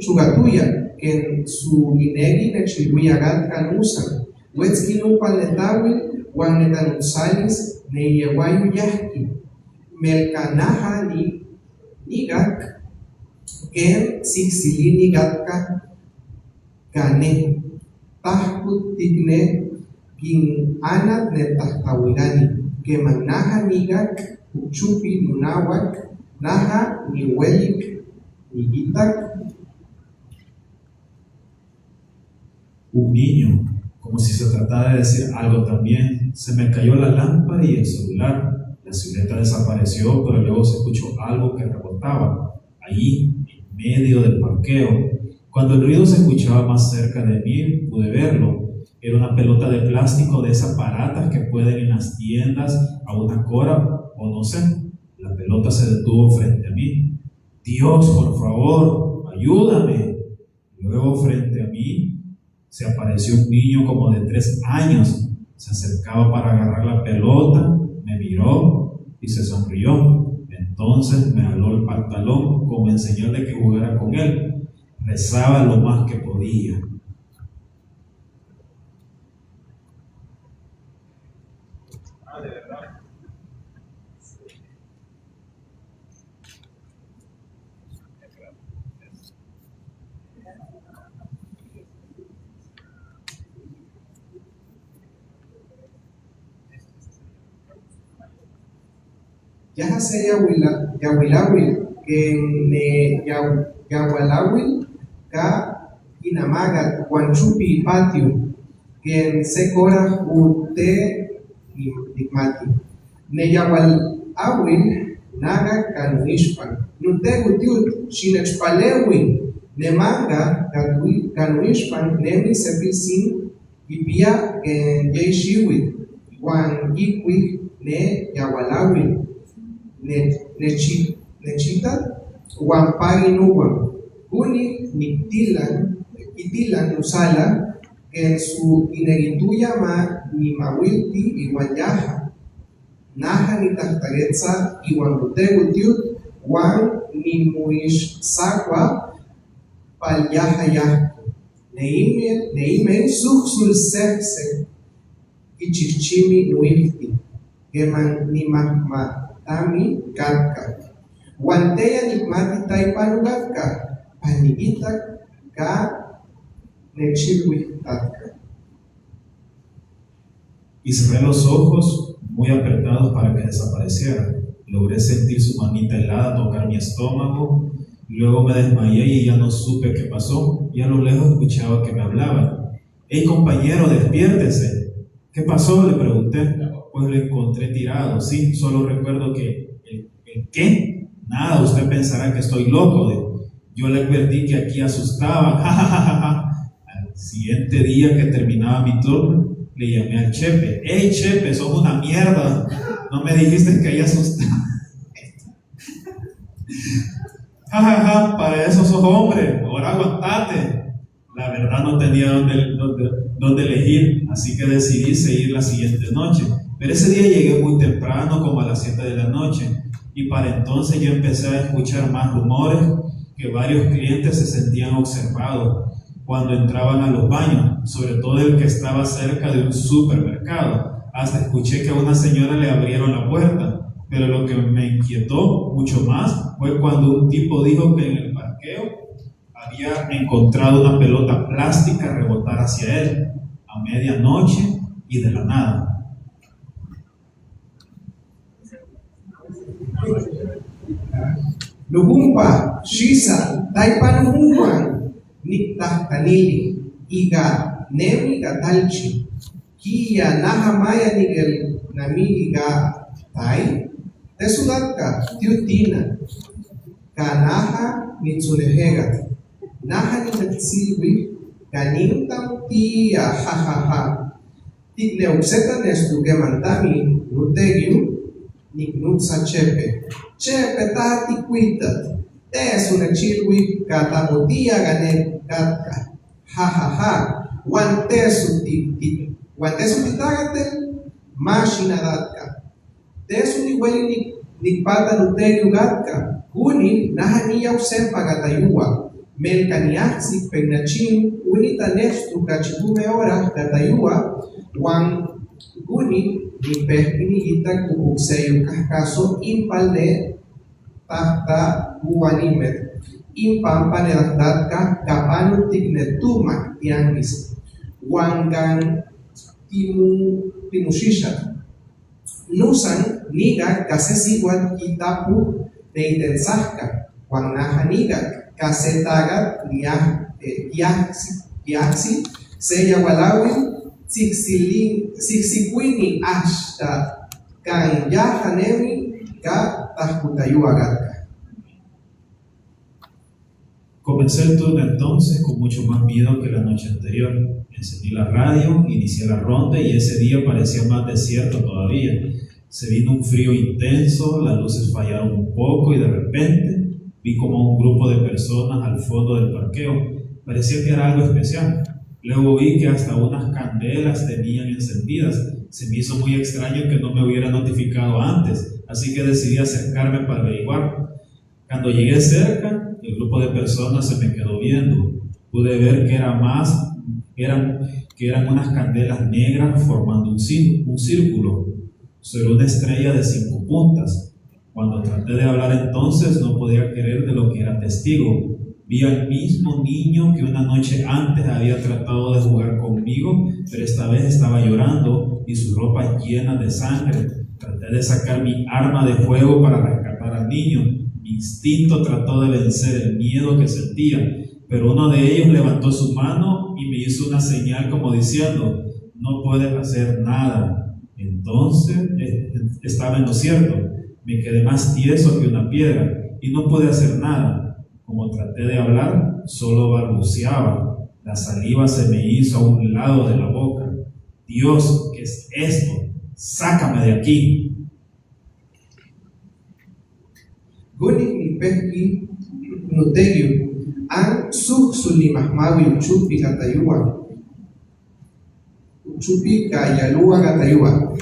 chugatuya que su inegi nechilguya gatkan usan wetzkinu paletawil wan netanusalis ne yewayu yahki melkanaja ni nigak que sixilini gatka kane tahkut tigne gin anat netahtawigani que manaja nigak uchupi nunawak naja ni welik ni gitak. Un niño, como si se tratara de decir algo también, se me cayó la lámpara y el celular. La silueta desapareció, pero luego se escuchó algo que rebotaba ahí, en medio del parqueo. Cuando el ruido se escuchaba más cerca de mí, pude verlo. Era una pelota de plástico de esas baratas que pueden en las tiendas a una cora o no sé. La pelota se detuvo frente a mí. Dios, por favor, ayúdame. Luego frente a mí se apareció un niño como de 3 años. Se acercaba para agarrar la pelota, me miró y se sonrió. Entonces me jaló el pantalón como en señal de que jugara con él. Rezaba lo más que podía. De verdad. Yaja se yawilawil que ne yawalawil ka inamagat guanchupi patio que se cora ute nikmati ne yawalawil naga kanuishpan nute gutiut shinechpalewin ne manga kanuishpan nemi sepilsin ipia que yeishiwit guan ikwi ne yawalawil nechitat wampagi nuwan kuni itilan usala que su inerituya ma ni mawilti iwan yaja naja ni tahtagetsa iwan rutegutiut wan ni muish sakwa pal yaja yahku neimen suxul sepse ichichimi nuifti, geman nimahmatami katka. Wanteya nikmati taipanu katka, panigitak ka nechilwi katka. Y cerré los ojos muy apretados para que desapareciera. Logré sentir su manita helada tocar mi estómago. Luego me desmayé y ya no supe qué pasó. Y a lo lejos escuchaba que me hablaban. «Hey compañero, despiértese». «¿Qué pasó?», le pregunté. Pues lo encontré tirado. Sí, solo recuerdo que ¿el qué? Nada, usted pensará que estoy loco. Yo le advertí que aquí asustaba. Al siguiente día que terminaba mi turno, le llamé al Chepe. «Hey Chepe, sos una mierda. No me dijiste que ahí asustaba». Para eso sos hombre, ahora aguantate. La verdad no tenía dónde elegir, así que decidí seguir la siguiente noche. Pero ese día llegué muy temprano, como a las 7 de la noche, y para entonces yo empecé a escuchar más rumores, que varios clientes se sentían observados cuando entraban a los baños, sobre todo el que estaba cerca de un supermercado. Hasta escuché que a una señora le abrieron la puerta, pero lo que me inquietó mucho más fue cuando un tipo dijo que en el parqueo había encontrado una pelota plástica rebotar hacia él a medianoche y de la nada. Lugumpa, Shisa, Taipan Human, Niktahtanili, Iga, Nemi Gatalchi, Kia Nahamaya Nigel Namiliga Tai, Tesudatka, Tiutina, Kanaha Mitsunehegat, Naha Nimetsiwi, Kanintam Tia Hahaha, Tigneuxeta Nestu Gemantami, Nutegiu, Niknutsa Chepe, Chepe Tati Kuitat, Tesunechilwi, Katamutia Ganet Gatka, Hahaha, Wantesu Titagatel, Mashina Datka, Tesu Niweli Nikpata Nutegiu Gatka, Guni, Nahaniya Usempa Gatayua, Melkaniaxi Pegnachin, Unita Nestu Kachipume Ora Gatayua, Wan Guni, ni pehpinigita kukuseyu kahkaso impalne tahta buanimet impampa nedahdatka kapanu tignetumak tiangis wangan timushisha nusan niga kasesiwan kitapu neitensahka wanaha niga kasetagat kiaxi seya walawin Sixiquini hasta kan yahanemi ka tahkutayuagatka. Comencé el turno entonces con mucho más miedo que la noche anterior. Encendí la radio, inicié la ronda y ese día parecía más desierto todavía. Se vino un frío intenso, las luces fallaron un poco y de repente vi como un grupo de personas al fondo del parqueo. Parecía que era algo especial. Luego vi que hasta unas candelas tenían encendidas. Se me hizo muy extraño que no me hubiera notificado antes, así que decidí acercarme para averiguar. Cuando llegué cerca, el grupo de personas se me quedó viendo. Pude ver que eran unas candelas negras formando un círculo sobre una estrella de 5 puntas. Cuando traté de hablar entonces, no podía creer de lo que era testigo. Vi al mismo niño que una noche antes había tratado de jugar conmigo, pero esta vez estaba llorando y su ropa llena de sangre. Traté de sacar mi arma de fuego para rescatar al niño. Mi instinto trató de vencer el miedo que sentía, pero uno de ellos levantó su mano y me hizo una señal como diciendo: «No puedes hacer nada». Entonces estaba en lo cierto. Me quedé más tieso que una piedra y no pude hacer nada. Como traté de hablar, solo balbuceaba. La saliva se me hizo a un lado de la boca. «Dios, ¿qué es esto? ¡Sácame de aquí!». Gunik ni pehki nutegiu an sulimahmawi uchupi gatayua uchupi kayalua gatayua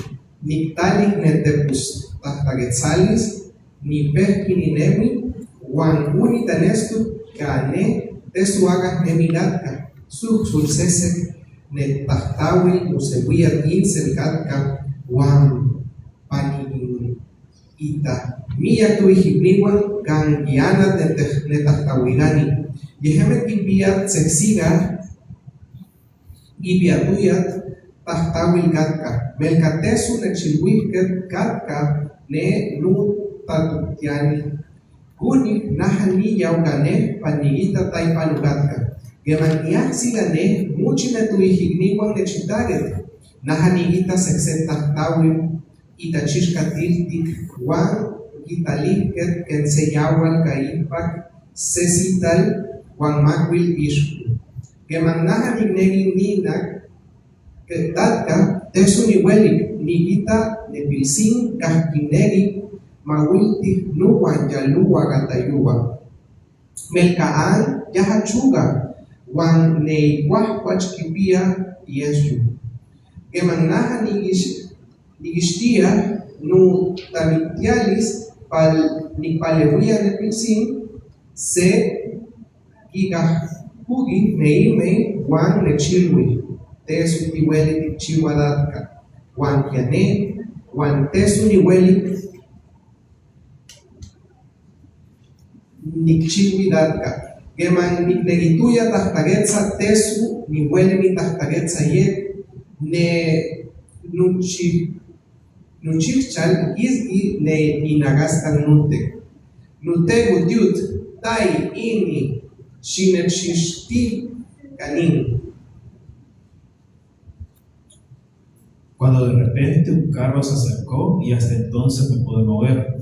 niktalik netepus tahtagetsalis ni pehki ni nemi Wan unitanestu kane tesuagas nemigatka Suxulsese, Netahtawi, Musewia, Insel, Gatka, Wam, Pani, Ita, Mia, Tuihibniwan, Gangiana, Netahtawigani, Yehemet Ibiat, Sexiga, Ibiatuyat, Tahtawil Gatka, Melkatesu, Nechilwiket, Gatka, Ne, Nu, Tatutiani, Kuni, Nahani, Yaugane, Panigita, Taipalugatka. Gemaniak sigane, muchina tu higniwan de chitaget, nahanigita sexenta tawim, itachishkatiltik, wan, italiket, kenseyawan kaipak, sesital, wan makwil ishku. Gemanahanignerin ninak, ketatka, tesuniwelik, nigita, nepilsin, kahkinegi, mawiltik, nuwan, yaluwa, gatayuwa. Melkaan, yahachuga, Wan nei wahwach kipia Yesu. Gemanaha nigishtia nu tamitialis pal nipalewia nepilsin se gigahugi neime wan nechilwi tesu niweli chiwadatka wan kiane wan tesu niweli nikchiwidatka. Geman niknegituya tahtagetsa tesu ni huele mi tahtagetsa yet ne nuchichal izgi ne inagastan nute nute gutiut tai ini shinechishti kanin. Cuando de repente un carro se acercó y hasta entonces me pude mover,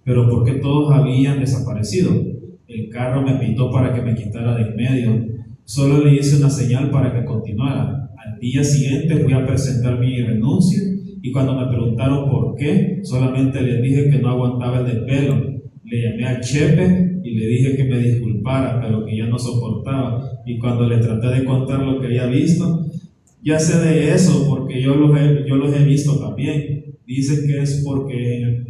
pero porque todos habían desaparecido. El carro me pitó para que me quitara de en medio. Solo le hice una señal para que continuara. Al día siguiente fui a presentar mi renuncia y cuando me preguntaron por qué, solamente les dije que no aguantaba el desvelo. Le llamé al chepe y le dije que me disculpara, pero que ya no soportaba. Y cuando le traté de contar lo que había visto, ya sé de eso porque yo los he visto también. Dicen que es porque en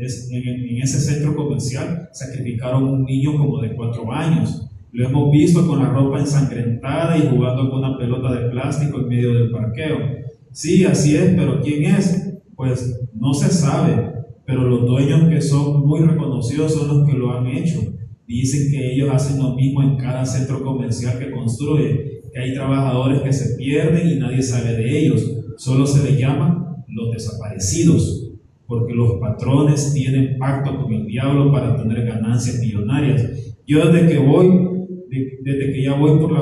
ese centro comercial sacrificaron un niño como de 4 años. Lo hemos visto con la ropa ensangrentada y jugando con una pelota de plástico en medio del parqueo. Sí, así es, pero ¿quién es? Pues no se sabe, pero los dueños que son muy reconocidos son los que lo han hecho. Dicen que ellos hacen lo mismo en cada centro comercial que construyen, que hay trabajadores que se pierden y nadie sabe de ellos. Solo se les llama los desaparecidos, porque los patrones tienen pacto con el diablo para tener ganancias millonarias. Yo desde que ya voy por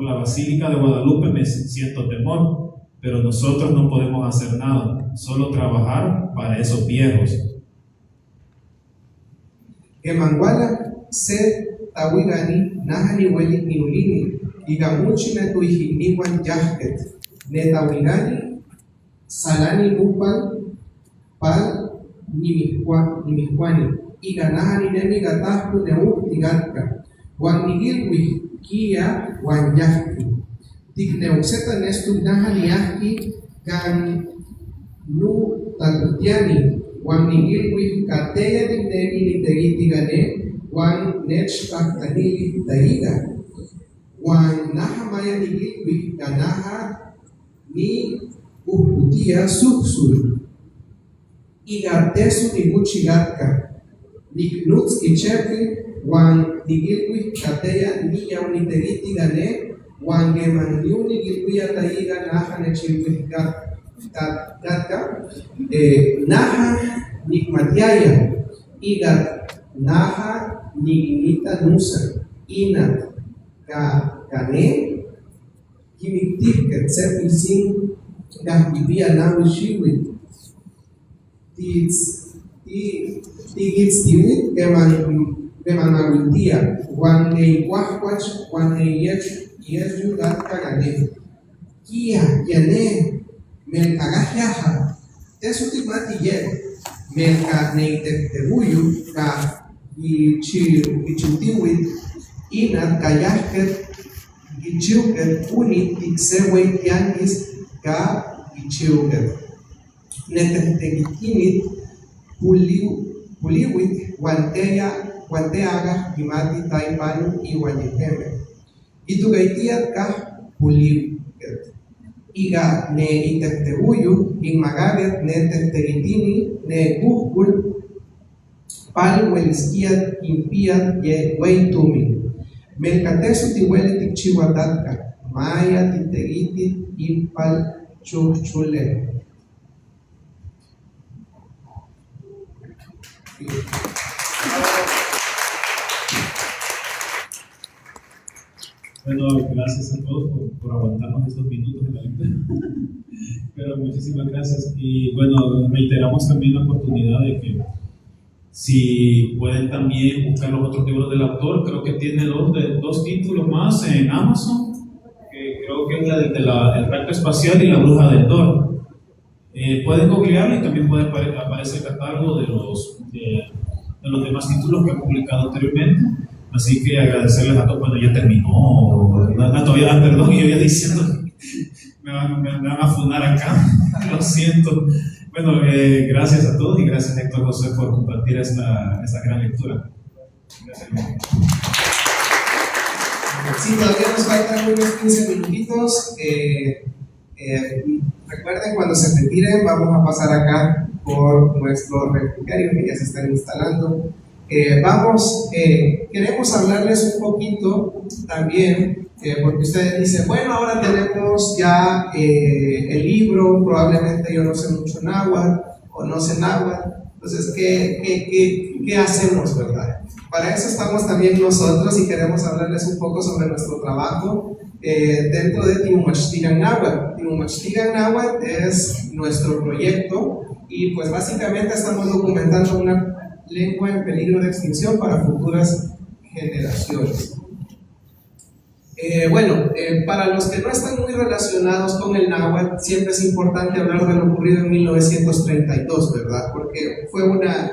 la Basílica de Guadalupe me siento temor, pero nosotros no podemos hacer nada, solo trabajar para esos viejos. Gemanguala se tawigani nahani weli niulini igamuchi na tuihiniwan yahket ne tawigani salani nupal pal nimihwani iganahani nemi gatahku neu tigatka wan nigilwi kia wan yahki tikneuseta nestu nahani yahki kan nu talutiani wan nigilwi kateya nignevi nitegiti gane wan nech tahtanili taiga wan nahamaya nigilwi kanaha ni uhutia suksul Igatesu ni muchigatka, niknuts kichepi, wan nigilwi kateya niya unitegiti gane, wan gemanyu nigilwi ataiga naha nechilwi gatka, naha nikmatiaya, igat naha niginita nusa, inat gane, kimiktik ketsepil sin, gahibia nawi shiwi, tigits tiwit keman awiltia wan nei wahwach wan nei yesu gatka gane kia yane melkagahyaha tesu tikmati ye melka nei tebuyu ka ichutiwit inat kayahket ichiuket unit tiksewei tiantis ka ichiuket netetegitinit puliwit wanteaga imati taipanu iwanyeteme. Itu gaitiat ka puliget. Iga ne itectebuyu, inmagaget ne tectegitini, ne gugul, pal huelisquiat impiat ye weitumi. Melcatesu tihueli tichihuatatka, maya titegitit impal chuchule. Bueno, gracias a todos por aguantarnos estos minutos de la lectura. Pero muchísimas gracias. Y bueno, reiteramos también la oportunidad de que si pueden también buscar los otros libros del autor, creo que tiene dos títulos más en Amazon, que creo que es la de El Rapto Espacial y La Bruja del Thor. Pueden googlearlo y también puede aparecer el catálogo de los demás títulos que han publicado anteriormente. Así que agradecerles a todos. Bueno, ya terminó. Todavía, perdón, y yo ya diciendo, me van a funar acá. Lo siento. Bueno, gracias a todos y gracias, Héctor José, por compartir esta gran lectura. Gracias. Sí, todavía nos faltan unos 15 minutitos. Recuerden, cuando se retiren, vamos a pasar acá por nuestro refrigerio que ya se están instalando. Queremos hablarles un poquito también, porque ustedes dicen, bueno, ahora tenemos ya el libro, probablemente yo no sé mucho náhuatl o no sé náhuatl, entonces, ¿qué hacemos, verdad? Para eso estamos también nosotros y queremos hablarles un poco sobre nuestro trabajo dentro de Timumaxtigan Náhuatl. Timumaxtigan Náhuatl es nuestro proyecto y pues básicamente estamos documentando una lengua en peligro de extinción para futuras generaciones. Para los que no están muy relacionados con el náhuatl, siempre es importante hablar de lo ocurrido en 1932, ¿verdad? Porque fue una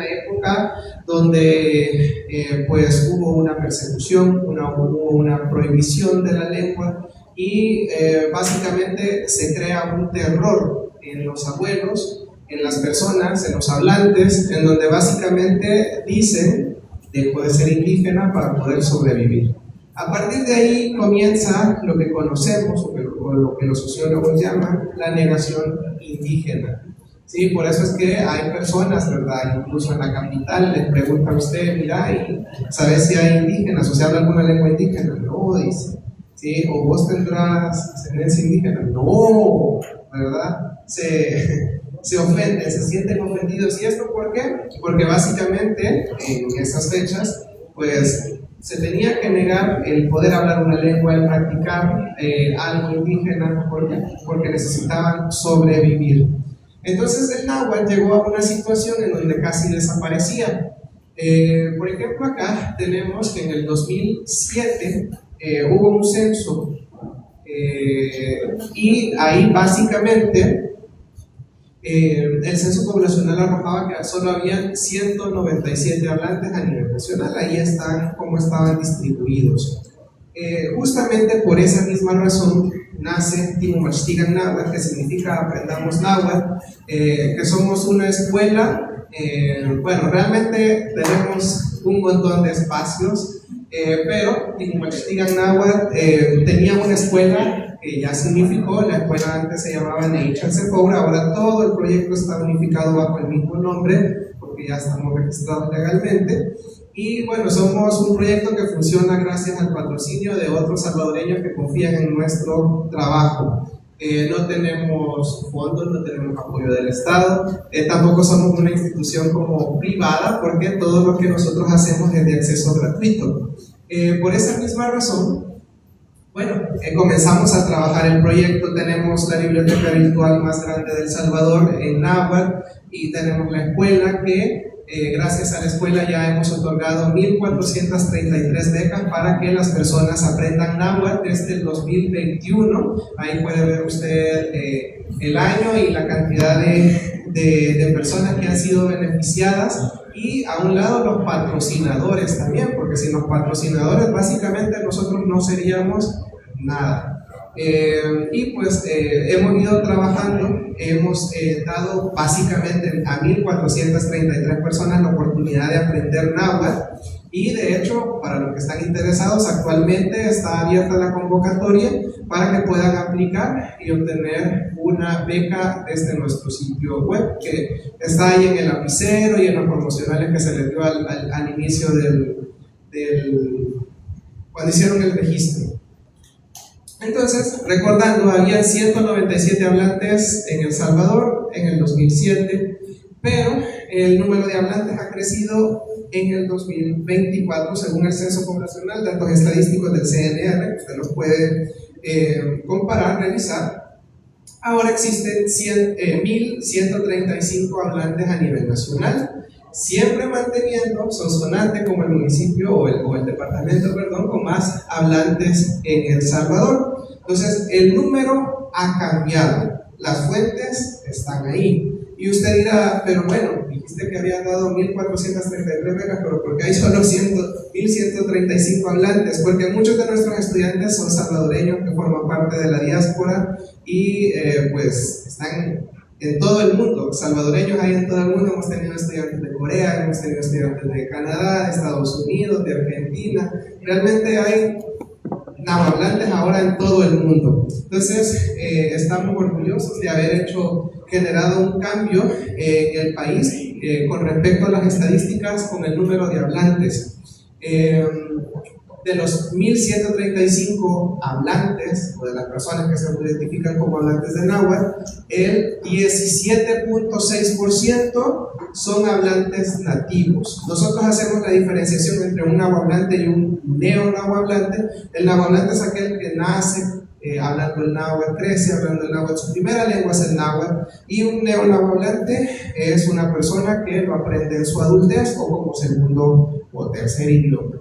época donde pues hubo una persecución, hubo una prohibición de la lengua y básicamente se crea un terror en los abuelos, en las personas, en los hablantes, en donde básicamente dicen dejo de ser indígena para poder sobrevivir. A partir de ahí comienza lo que conocemos o lo que los sociólogos llaman la negación indígena. Sí, por eso es que hay personas, ¿verdad? Incluso en la capital les pregunta a usted, mira, ¿sabes si hay indígenas o se habla alguna lengua indígena? No, dice. ¿Sí? ¿O vos tendrás ascendencia indígena? No, ¿verdad? Se ofenden, se sienten ofendidos. ¿Y esto por qué? Porque básicamente en esas fechas pues se tenía que negar el poder hablar una lengua, el practicar algo indígena porque necesitaban sobrevivir. Entonces el náhuatl llegó a una situación en donde casi desaparecía. Por ejemplo, acá tenemos que en el 2007 hubo un censo y ahí básicamente el censo poblacional arrojaba que solo habían 197 hablantes a nivel nacional. Ahí están cómo estaban distribuidos. Justamente por esa misma razón nace Timumaxtigan Náhuatl, que significa aprendamos náhuatl, que somos una escuela. Realmente tenemos un montón de espacios, pero Timumaxtigan Náhuatl tenía una escuela que ya se unificó. La escuela antes se llamaba Neichansefoura, ahora todo el proyecto está unificado bajo el mismo nombre porque ya estamos registrados legalmente. Y bueno, somos un proyecto que funciona gracias al patrocinio de otros salvadoreños que confían en nuestro trabajo. No tenemos fondos, no tenemos apoyo del Estado, tampoco somos una institución como privada porque todo lo que nosotros hacemos es de acceso gratuito. Por esa misma razón, comenzamos a trabajar el proyecto. Tenemos la biblioteca virtual más grande de El Salvador en náhuatl y tenemos la escuela que gracias a la escuela ya hemos otorgado 1.433 becas para que las personas aprendan náhuatl desde el 2021. Ahí puede ver usted el año y la cantidad de personas que han sido beneficiadas. Y a un lado los patrocinadores también, porque sin los patrocinadores básicamente nosotros no seríamos nada. Hemos ido trabajando, hemos dado básicamente a 1.433 personas la oportunidad de aprender náhuatl Y de hecho, para los que están interesados, actualmente está abierta la convocatoria para que puedan aplicar y obtener una beca desde nuestro sitio web, que está ahí en el lapicero y en los promocionales que se les dio al inicio cuando hicieron el registro. Entonces, recordando, había 197 hablantes en El Salvador en el 2007, pero el número de hablantes ha crecido en el 2024 según el censo poblacional, datos estadísticos del CNR, usted los puede comparar, revisar. Ahora existen 1.135 hablantes a nivel nacional, siempre manteniendo Sonsonate como el municipio o el departamento, perdón, con más hablantes en El Salvador. Entonces, el número ha cambiado, las fuentes están ahí. Y usted dirá, pero bueno, dijiste que habían dado 1.433 becas, pero ¿por qué hay solo 1.135 hablantes? Porque muchos de nuestros estudiantes son salvadoreños que forman parte de la diáspora y pues están en todo el mundo. Salvadoreños hay en todo el mundo. Hemos tenido estudiantes de Corea, hemos tenido estudiantes de Canadá, de Estados Unidos, de Argentina. Realmente hay nahuatlantes ahora en todo el mundo. Entonces, estamos orgullosos de haber generado un cambio en el país con respecto a las estadísticas con el número de hablantes. De los 1.135 hablantes, o de las personas que se identifican como hablantes de náhuatl, el 17.6% son hablantes nativos. Nosotros hacemos la diferenciación entre un nahuatlante y un neo-nahuatlante. El nahuatlante es aquel que nace hablando el náhuatl, crece hablando el náhuatl, su primera lengua es el náhuatl, y un neo-nahuatlante es una persona que lo aprende en su adultez o como segundo o tercer idioma.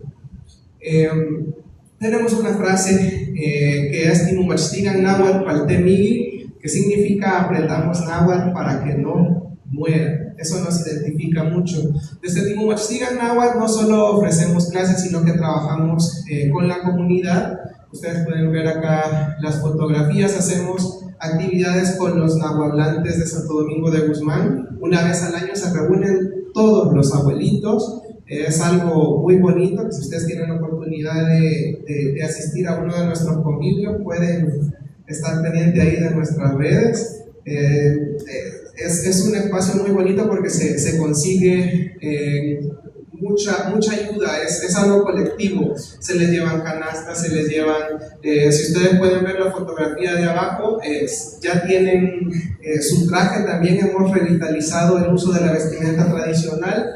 Tenemos una frase que es Tinumaxtigan náhuatl paltemigi, que significa aprendamos náhuatl para que no muera. Eso nos identifica mucho. Desde Tinumaxtigan náhuatl no solo ofrecemos clases, sino que trabajamos con la comunidad. Ustedes pueden ver acá las fotografías. Hacemos actividades con los nahuatlantes de Santo Domingo de Guzmán. Una vez al año se reúnen todos los abuelitos. Es algo muy bonito, que si ustedes tienen la oportunidad de asistir a uno de nuestros convivios, pueden estar pendientes ahí de nuestras redes. Es un espacio muy bonito porque se consigue mucha ayuda, es algo colectivo. Se les llevan canastas, se les llevan, si ustedes pueden ver la fotografía de abajo, ya tienen su traje. También hemos revitalizado el uso de la vestimenta tradicional.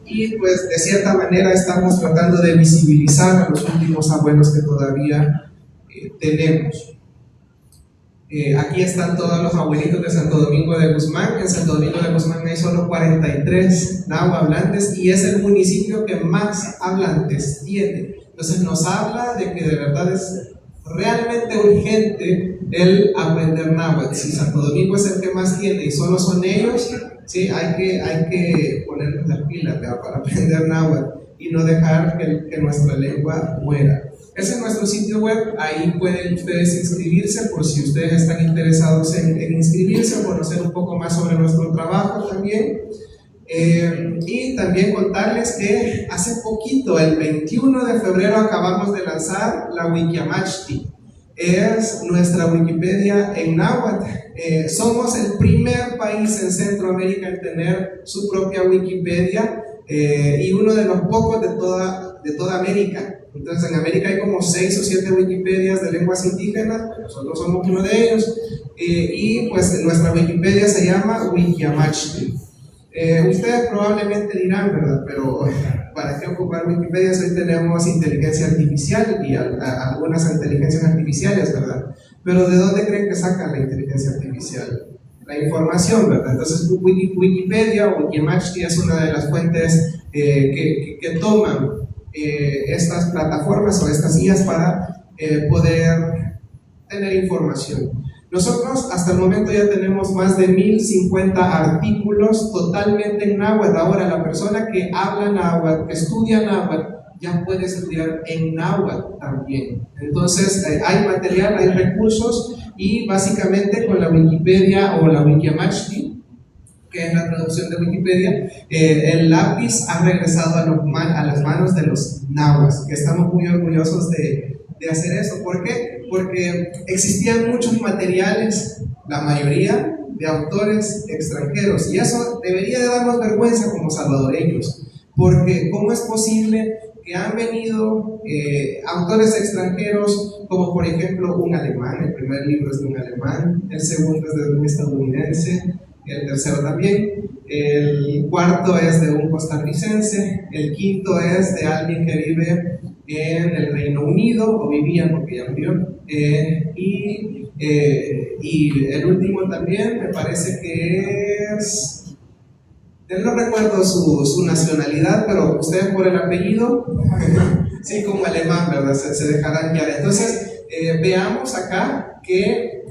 Y pues de cierta manera estamos tratando de visibilizar a los últimos abuelos que todavía tenemos. Aquí están todos los abuelitos de Santo Domingo de Guzmán. En Santo Domingo de Guzmán hay solo 43 nahuatlantes y es el municipio que más hablantes tiene. Entonces nos habla de que de verdad es realmente urgente el aprender náhuatl. Si Santo Domingo es el que más tiene y solo son ellos, sí, hay que ponernos las pilas para aprender náhuatl y no dejar que nuestra lengua muera. Ese es nuestro sitio web, ahí pueden ustedes inscribirse por si ustedes están interesados en inscribirse o conocer un poco más sobre nuestro trabajo también. Y también contarles que hace poquito, el 21 de febrero, acabamos de lanzar la Wikiamachti. Es nuestra Wikipedia en náhuatl. Somos el primer país en Centroamérica en tener su propia Wikipedia y uno de los pocos de toda América. Entonces en América hay como 6 o 7 Wikipedias de lenguas indígenas, nosotros somos uno de ellos, y pues nuestra Wikipedia se llama Wikiamachti. Ustedes probablemente dirán, ¿verdad? Pero ¿para qué ocupar Wikipedia si hoy tenemos inteligencia artificial y algunas inteligencias artificiales, ¿verdad? Pero ¿de dónde creen que sacan la inteligencia artificial? La información, ¿verdad? Entonces Wikipedia o Wikiamachti es una de las fuentes que toman estas plataformas o estas guías para poder tener información. Nosotros hasta el momento ya tenemos más de 1050 artículos totalmente en náhuatl. Ahora la persona que habla náhuatl, que estudia náhuatl, ya puede estudiar en náhuatl también. Entonces hay material, hay recursos y básicamente con la Wikipedia o la Wikiamachti, que es la traducción de Wikipedia, el lápiz ha regresado a las manos de los nahuas, que estamos muy orgullosos de hacer eso. ¿Por qué? Porque existían muchos materiales, la mayoría de autores extranjeros, y eso debería de darnos vergüenza como salvadoreños, porque ¿cómo es posible que han venido autores extranjeros, como por ejemplo un alemán? El primer libro es de un alemán, el segundo es de un estadounidense, el tercero también, el cuarto es de un costarricense, el quinto es de alguien que vive en el Reino Unido, o vivía porque ya murió, y el último también me parece que es, no recuerdo su nacionalidad, pero ustedes por el apellido, sí, como alemán, ¿verdad? Se dejarán guiar. Entonces, veamos acá que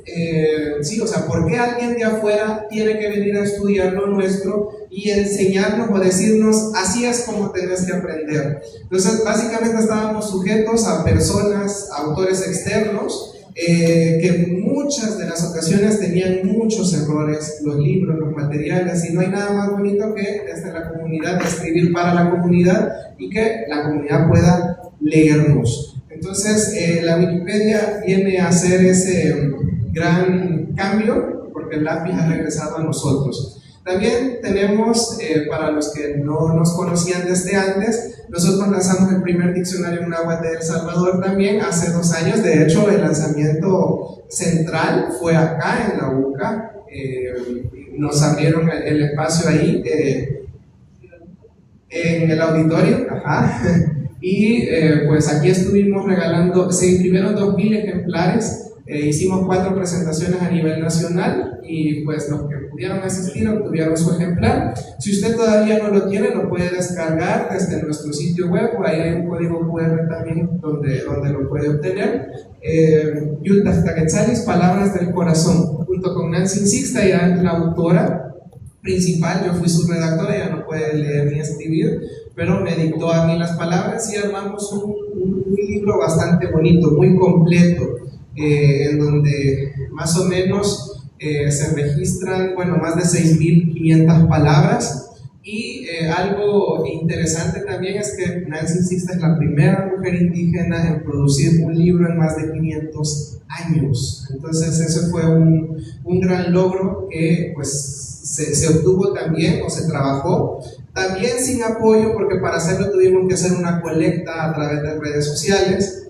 sí, o sea, ¿por qué alguien de afuera tiene que venir a estudiar lo nuestro y enseñarnos o decirnos así es como tenés que aprender? Entonces, básicamente estábamos sujetos a personas, autores externos, que muchas de las ocasiones tenían muchos errores, los libros, los materiales, y no hay nada más bonito que desde la comunidad escribir para la comunidad y que la comunidad pueda leernos. Entonces, la Wikipedia viene a hacer ese gran cambio porque el lápiz ha regresado a nosotros. También tenemos, para los que no nos conocían desde antes, nosotros lanzamos el primer diccionario náhuatl de El Salvador también hace 2 años. De hecho, el lanzamiento central fue acá en la UCA. Nos abrieron el espacio ahí en el auditorio. Y pues aquí estuvimos regalando, se imprimieron 2,000 ejemplares. Hicimos 4 presentaciones a nivel nacional y pues los que pudieron asistir obtuvieron su ejemplar. Si usted todavía no lo tiene, lo puede descargar desde nuestro sitio web, o ahí hay un código QR también donde lo puede obtener. Yultas Taquetzalis, Palabras del Corazón, junto con Nancy Sixta, ya la autora principal. Yo fui su redactora, ella no puede leer ni escribir, pero me dictó a mí las palabras y armamos un libro bastante bonito, muy completo, en donde más o menos se registran, bueno, más de 6.500 palabras. Y algo interesante también es que Nancy Sixta es la primera mujer indígena en producir un libro en más de 500 años. Entonces ese fue un gran logro que pues se obtuvo también, o se trabajó también sin apoyo, porque para hacerlo tuvimos que hacer una colecta a través de redes sociales,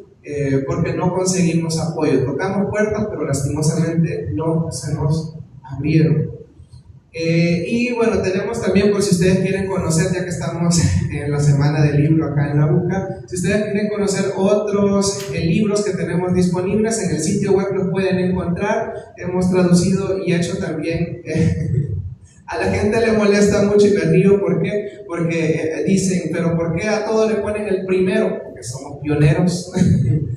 porque no conseguimos apoyo. Tocamos puertas, pero lastimosamente no se nos abrieron. Y bueno, tenemos también, por si ustedes quieren conocer, ya que estamos en la semana del libro acá en la UCA, si ustedes quieren conocer otros libros que tenemos disponibles, en el sitio web los pueden encontrar. Hemos traducido y hecho también a la gente le molesta mucho, y me río, ¿por qué? Porque dicen, pero ¿por qué a todos le ponen el primero? Porque somos pioneros.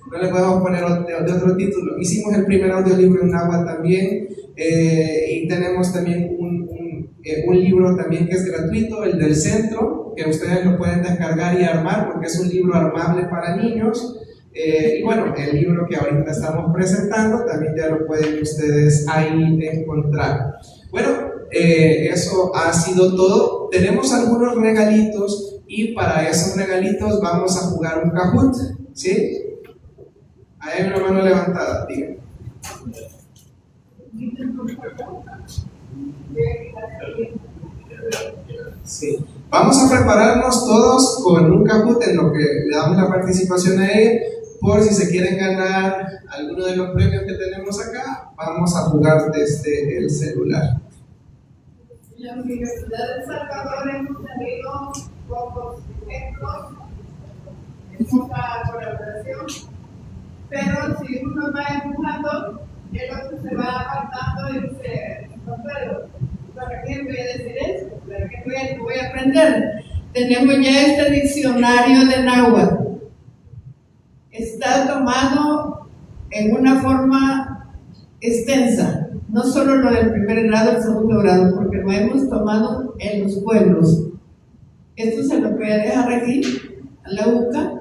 No le podemos poner de otro título. Hicimos el primer audiolibro en náhuatl también, y tenemos también un libro también que es gratuito, el del centro, que ustedes lo pueden descargar y armar, porque es un libro armable para niños. Y bueno, el libro que ahorita estamos presentando también ya lo pueden ustedes ahí encontrar. Bueno, eso ha sido todo. Tenemos algunos regalitos, y para esos regalitos vamos a jugar un Kahoot, ¿sí? Ahí hay una mano levantada, díganme. Sí. Vamos a prepararnos todos con un Kahoot, en lo que le damos la participación a ella, por si se quieren ganar alguno de los premios que tenemos acá. Vamos a jugar desde el celular. La Universidad de El Salvador hemos tenido pocos ejemplos en esta colaboración, pero si uno va empujando, el otro se va apartando y dice, no puedo, ¿para qué voy a decir eso? ¿Para qué voy a aprender? Tenemos ya este diccionario de náhuatl. Está tomado en una forma extensa, no solo lo del primer grado, el segundo grado, porque lo hemos tomado en los pueblos. Esto se lo voy a dejar aquí, a la UCA,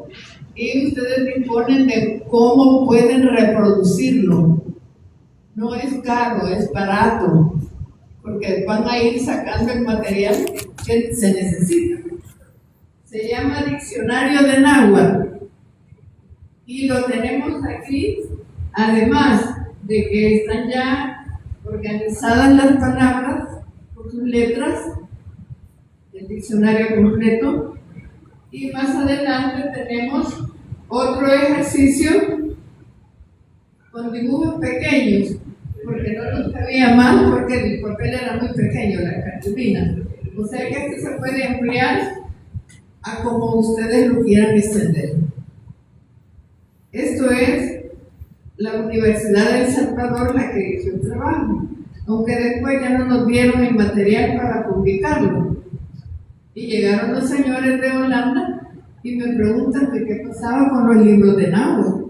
y ustedes disponen de cómo pueden reproducirlo. No es caro, es barato. porque van a ir sacando el material que se necesita. Se llama Diccionario de Náhuatl y lo tenemos aquí, además de que están ya organizadas las palabras por sus letras, el diccionario completo, y más adelante tenemos otro ejercicio con dibujos pequeños, porque no nos cabía más, porque el papel era muy pequeño, la cartulina. O sea que este se puede ampliar a como ustedes lo quieran extender. Esto es la Universidad de El Salvador la que hizo el trabajo, aunque después ya no nos dieron el material para publicarlo. Y llegaron los señores de Holanda y me preguntan que qué pasaba con los libros de náhuatl.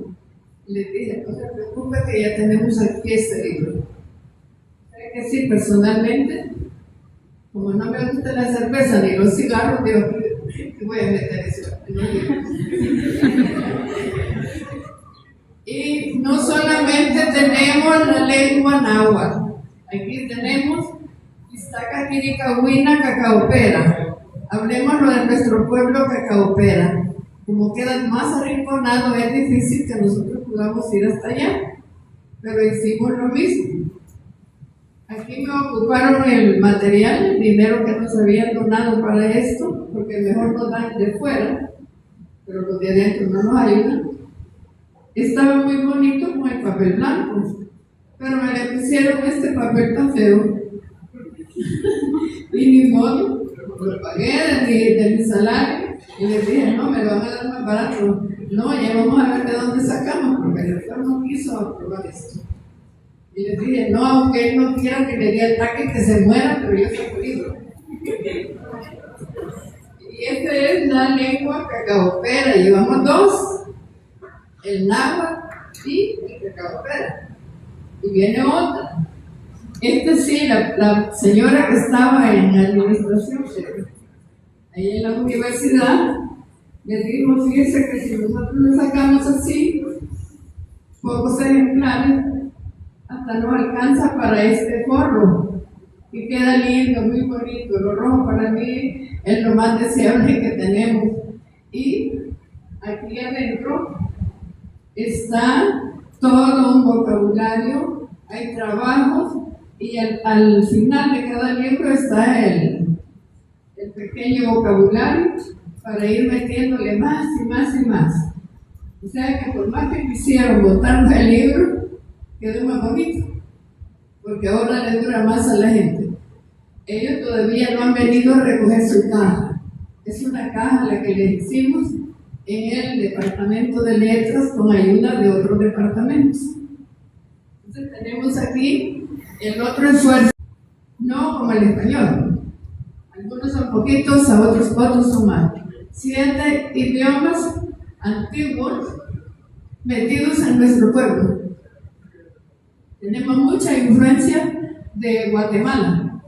Les dije, no se preocupe que ya tenemos aquí este libro. ¿Sabe que sí? Personalmente, como no me gusta la cerveza ni los cigarros, digo, que voy a meter eso en los libros. Y no solamente tenemos la lengua náhuatl, aquí tenemos Iztaca Quiricahuina Cacaopera. Hablemoslo de nuestro pueblo Cacaopera. Como quedan más arrinconados, es difícil que nosotros podamos ir hasta allá, pero hicimos lo mismo. Aquí me ocuparon el material, el dinero que nos habían donado para esto, porque mejor nos dan de fuera, pero los de adentro no nos ayudan. Estaba muy bonito con el papel blanco, pero me le pusieron este papel tan feo. Y ni modo, lo pagué de mi salario y les dije, no, me lo van a dar más barato. No, ya vamos a ver de dónde sacamos, porque el rector no quiso aprobar esto. Y les dije, no, aunque él no quiera que le dé ataque, que se muera, pero yo saco el libro. Y esta es la lengua cacaopera, llevamos dos, el náhuatl y el cacaopera. Y viene otra. Sí, la señora que estaba en la administración, ahí en la universidad, le dijo, fíjese que si nosotros lo sacamos así, pocos ejemplares, hasta nos alcanza para este forro. Y queda lindo, muy bonito. Lo rojo para mí es lo más deseable que tenemos. Y aquí adentro está todo un vocabulario, hay trabajos, y al final de cada libro está el pequeño vocabulario para ir metiéndole más y más y más. O sea que por más que quisieron botar el libro, quedó más bonito, porque ahora le dura más a la gente. Ellos todavía no han venido a recoger su caja. Es una caja la que les hicimos en el departamento de letras con ayuda de otros departamentos. Entonces tenemos aquí el otro esfuerzo, no como el español. Algunos son poquitos, a otros son más. 7 idiomas antiguos metidos en nuestro pueblo. Tenemos mucha influencia de Guatemala.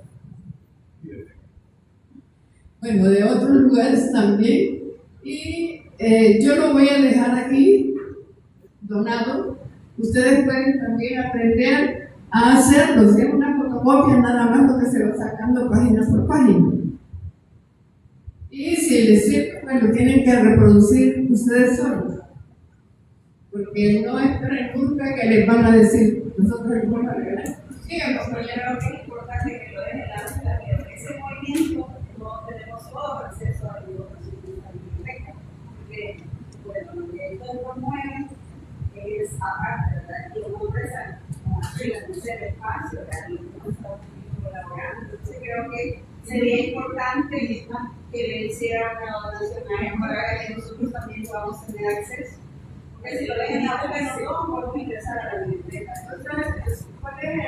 Bueno, de otros lugares también. Y yo lo voy a dejar aquí, donado. Ustedes pueden también aprender a hacerlo. Es una fotocopia nada más lo que se va sacando página por página. Y si les sirve, bueno, tienen que reproducir ustedes solos. Porque no esperen nunca que les van a decir, nosotros les vamos a regalar. Díganos, pero yo creo que es importante que lo dejen la que en ese movimiento no tenemos todo acceso a la educación directa. Porque, bueno, lo que ellos promueven es, aparte, ¿verdad? Y una empresa como el espacio, ¿verdad? Y no estamos colaborando. Entonces, creo que sería importante que le hicieran una donación para que nosotros también podamos tener acceso. Porque si lo dejan en la boca, no podemos ingresar a la biblioteca. Entonces, ¿cuál es el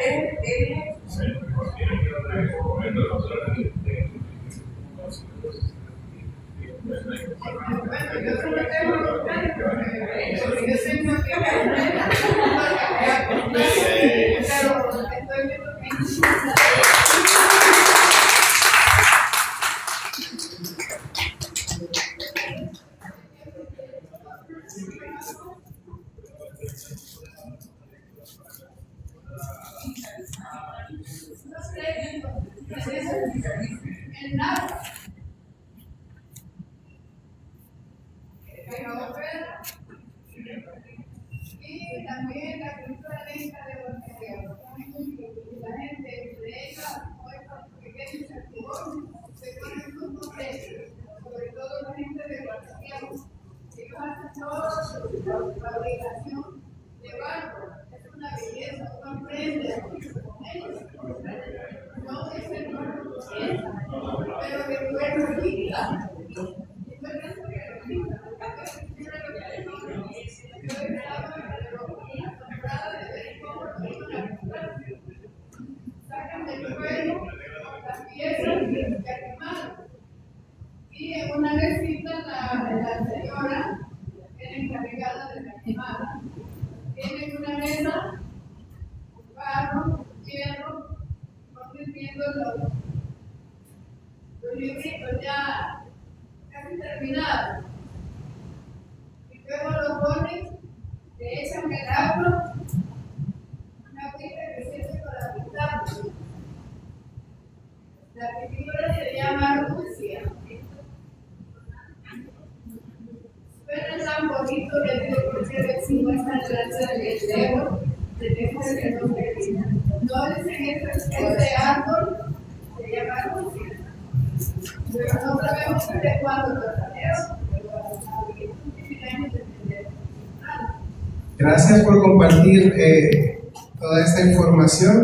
no la obligación llevarlo. Es una belleza, uno aprende con ellos. No es el norte, pero que puede utilizar. Sacan del cuello las piezas de animal. Y en una recita la señora viene encargada de la animal. Tiene una mesa, barro, hierro, convirtiendo los libritos ya casi terminados. Y luego lo ponen, le echan el agua, una agüita que sirve para pintarlo. La pintura se llama Rusia. Suena tan bonito que decimos esta clase de dedo, tenemos el nombre. No dicen este árbol, se llama Rusia. Pero no sabemos de cuándo lo traemos, Gracias por compartir toda esta información.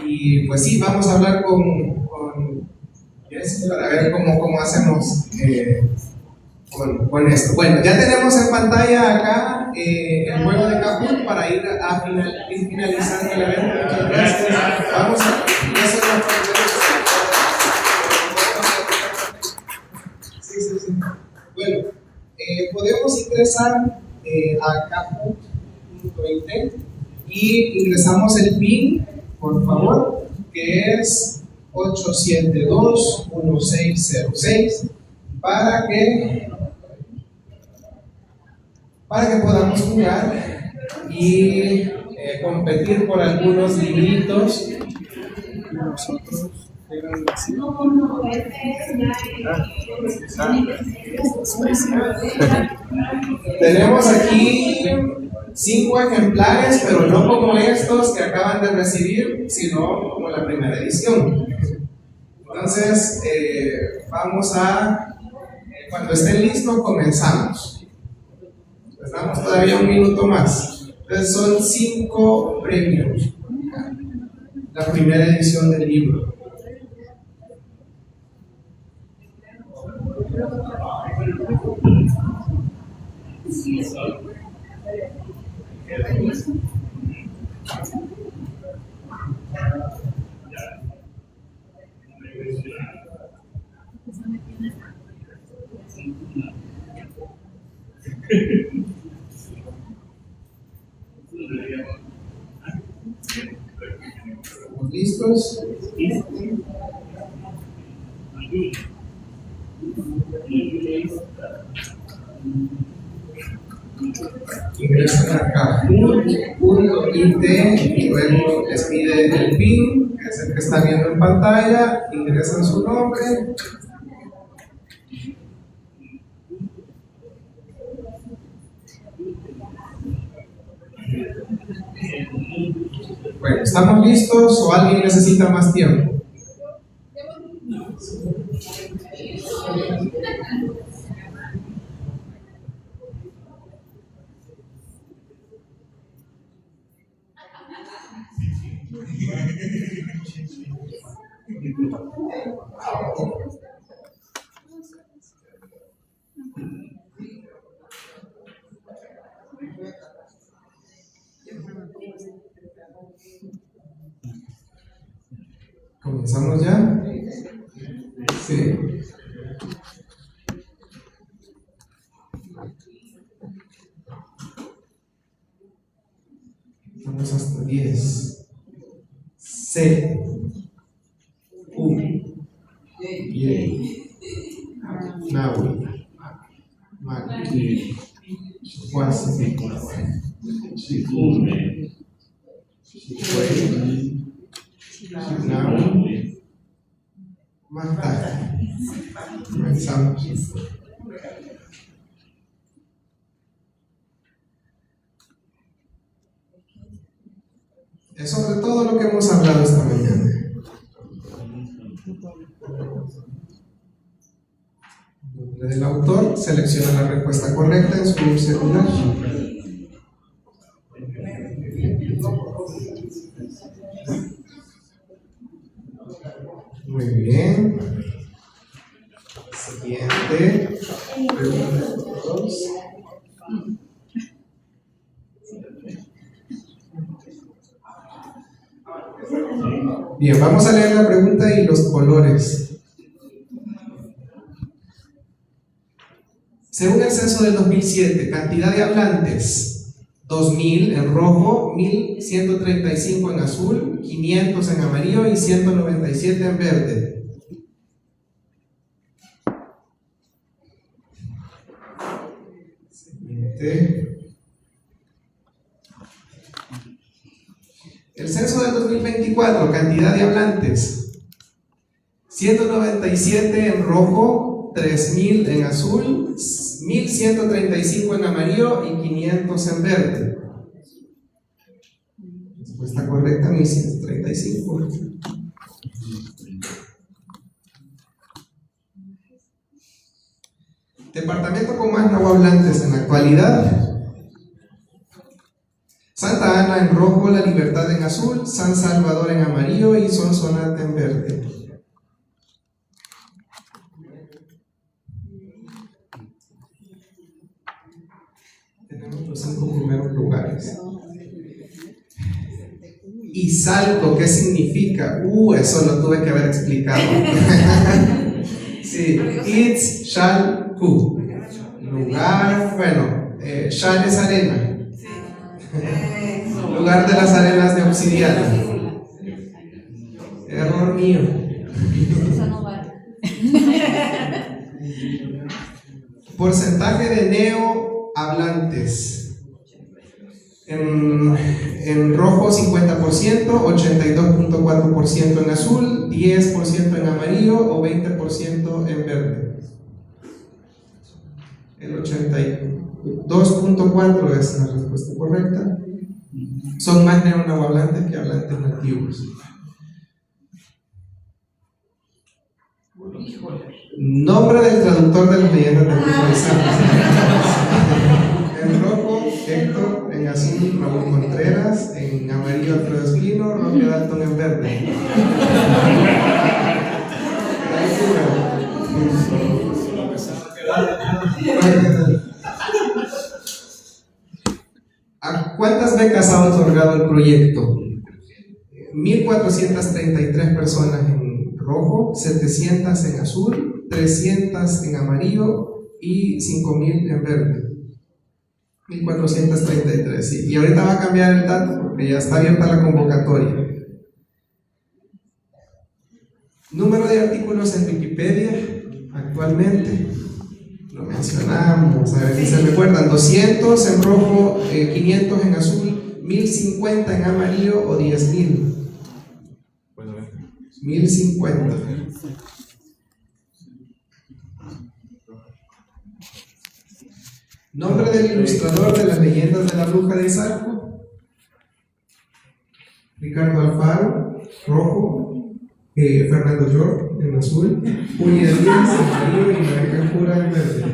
Y pues sí, vamos a hablar con Jess para ver cómo hacemos con esto. Bueno, ya tenemos en pantalla acá el juego de Kahoot para ir finalizando el evento. Muchas gracias. Vamos a sí. Bueno, podemos ingresar a Kahoot.it y ingresamos el PIN, por favor, que es 872-1606 para que podamos jugar y competir por algunos libritos. Nosotros tenemos aquí 5 ejemplares, pero no como estos que acaban de recibir, sino como la primera edición. Entonces, vamos a, cuando estén listos, comenzamos. Les damos todavía un minuto más. Entonces, son 5 premios. La primera edición del libro. ¿Estamos listos? Ingresan a Kahoot.it y luego les pide el PIN, que es el que está viendo en pantalla, ingresan su nombre. Bueno, ¿estamos listos o alguien necesita más tiempo? ¿Comenzamos ya? Sí. Vamos hasta 10. C. U. Y. Naui. Maki. Huasi. Shikume. Shikue. Naui. Mata. Comenzamos. Es sobre todo lo que hemos hablado esta mañana. Nombre del autor. selecciona la respuesta correcta en su celular. Muy bien. Siguiente. Pregunta 2. Bien, vamos a leer la pregunta y los colores. Según el censo del 2007, cantidad de hablantes: 2.000 en rojo, 1.135 en azul, 500 en amarillo y 197 en verde. El censo del 2024, cantidad de hablantes: 197 en rojo, 3.000 en azul, 1.135 en amarillo y 500 en verde. Respuesta correcta: 1.135. Departamento con más nahuablantes en la actualidad: Santa Ana en rojo, La Libertad en azul, San Salvador en amarillo y Sonsonate en verde. Tenemos los 5 primeros lugares. ¿Y Salto qué significa? Eso lo tuve que haber explicado. Sí, Itz, Shal, Ku. Lugar, bueno, Shal es arena. Lugar de las arenas de obsidiana. Error mío. Porcentaje de neohablantes. En rojo 50%, 82.4% en azul, 10% en amarillo o 20% en verde. El 82.4% es la respuesta correcta. Son más neonahuablantes que hablantes nativos. Nombre del traductor de las leyendas de Bruja de Salto. En rojo, Héctor; en azul, Raúl Contreras; en amarillo, Alfredo Espino; Roque Dalton en verde. ¿A cuántas becas ha otorgado el proyecto? 1.433 personas en rojo, 700 en azul, 300 en amarillo y 5.000 en verde. 1.433, sí. Y ahorita va a cambiar el dato porque ya está abierta la convocatoria. Número de artículos en Wikipedia actualmente. Lo mencionamos, a ver si se recuerdan: 200 en rojo, 500 en azul, 1050 en amarillo o 10.000. 1050. Nombre del ilustrador de las leyendas de la Bruja de Salto: Ricardo Alfaro, rojo, Fernando York en azul, Julia Díaz en amarillo y María Cura en verde.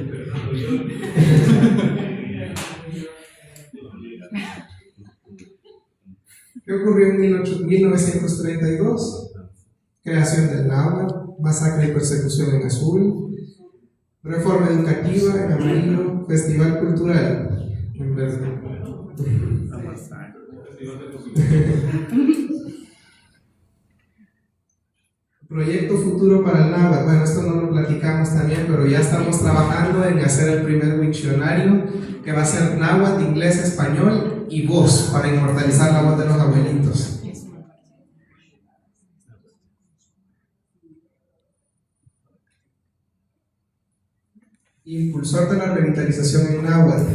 ¿Qué ocurrió en 1932? Creación del náhuatl, masacre y persecución en azul, reforma educativa en amarillo, festival cultural en verde. Proyecto futuro para el náhuatl. Bueno, esto no lo platicamos también, pero ya estamos trabajando en hacer el primer diccionario que va a ser náhuatl, inglés, español y voz, para inmortalizar la voz de los abuelitos. Impulsor de la revitalización en náhuatl: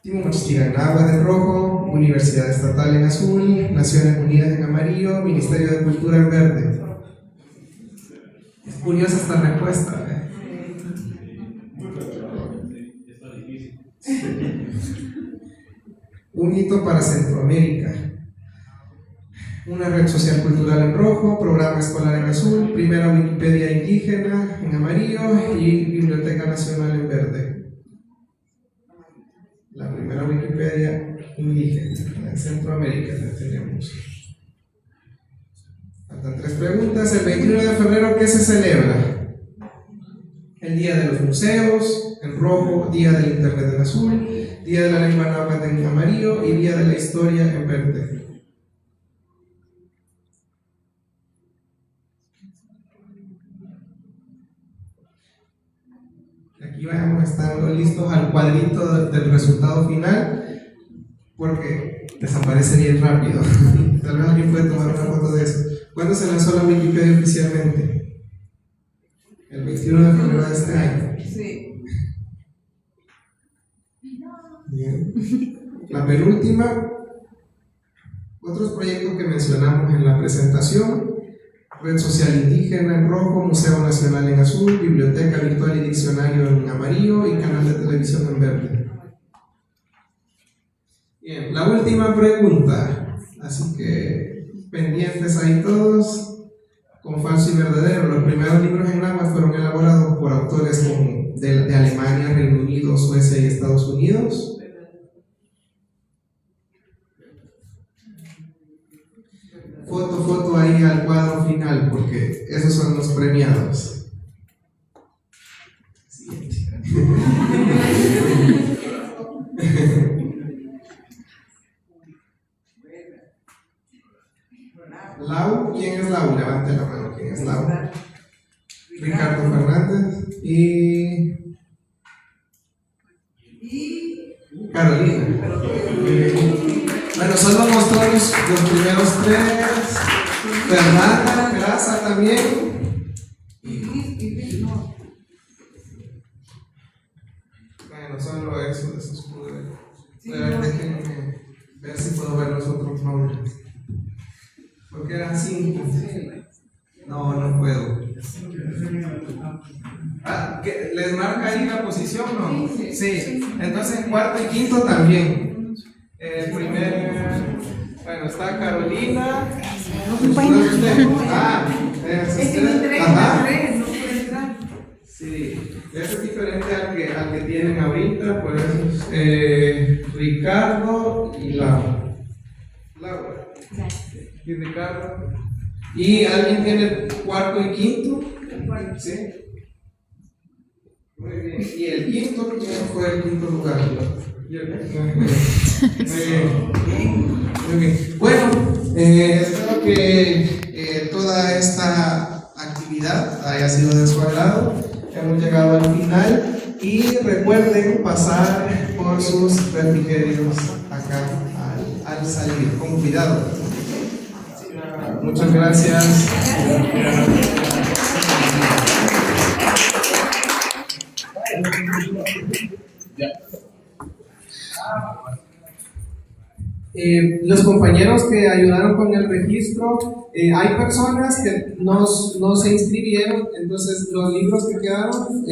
Timochtía náhuatl en rojo, Universidad Estatal en azul, Naciones Unidas en amarillo, Ministerio de Cultura en verde. Es curiosa esta respuesta, Un hito para Centroamérica. una red social cultural en rojo, programa escolar en azul, primera Wikipedia indígena en amarillo y Biblioteca Nacional en verde. La primera Wikipedia indígena en Centroamérica la tenemos. Faltan 3 preguntas. El 21 de febrero, ¿qué se celebra? El Día de los Museos, en rojo, Día del Internet en azul, Día de la Lengua Náhuatl en amarillo y Día de la Historia en verde. Aquí vamos estando listos al cuadrito del resultado final, porque desaparece bien rápido. Tal vez alguien puede tomar una foto de eso. ¿Cuándo se lanzó la Wikipedia oficialmente? El 21 de febrero de este año. Sí. Bien. La penúltima, otros proyectos que mencionamos en la presentación: Red Social Indígena en rojo, Museo Nacional en azul, Biblioteca Virtual y Diccionario en amarillo y Canal de Televisión en verde. Bien, la última pregunta, así que pendientes ahí todos, con falso y verdadero. Los primeros libros en náhuatl fueron elaborados por autores de Alemania, Reino Unido, Suecia y Estados Unidos. Foto ahí al cuadro final, porque esos son los premiados. Siguiente. Lau, ¿quién es Lau? Levante la mano, ¿quién es Lau? Ricardo Fernández y Carolina. Bueno, solo mostró los primeros 3. Fernanda, Grasa también. Bueno, solo esos pude ver. Pero déjenme ver si puedo ver los otros nombres. Porque eran 5. No puedo. ¿Les marca ahí la posición, no? Sí. Entonces, cuarto y quinto también. El primer. Bueno, está Carolina. Es que no entré, no pude entrar. Sí, es diferente al que tienen ahorita, pues Ricardo y Laura. Y Ricardo. ¿Y alguien tiene cuarto y quinto? Sí. Muy bien. ¿Y el quinto? ¿Quién fue el quinto lugar? Muy bien. Bueno, espero que toda esta actividad haya sido de su agrado. Hemos llegado al final y recuerden pasar por sus refrigerios acá al salir, con cuidado. Muchas gracias. Los compañeros que ayudaron con el registro, hay personas que no se inscribieron, entonces los libros que quedaron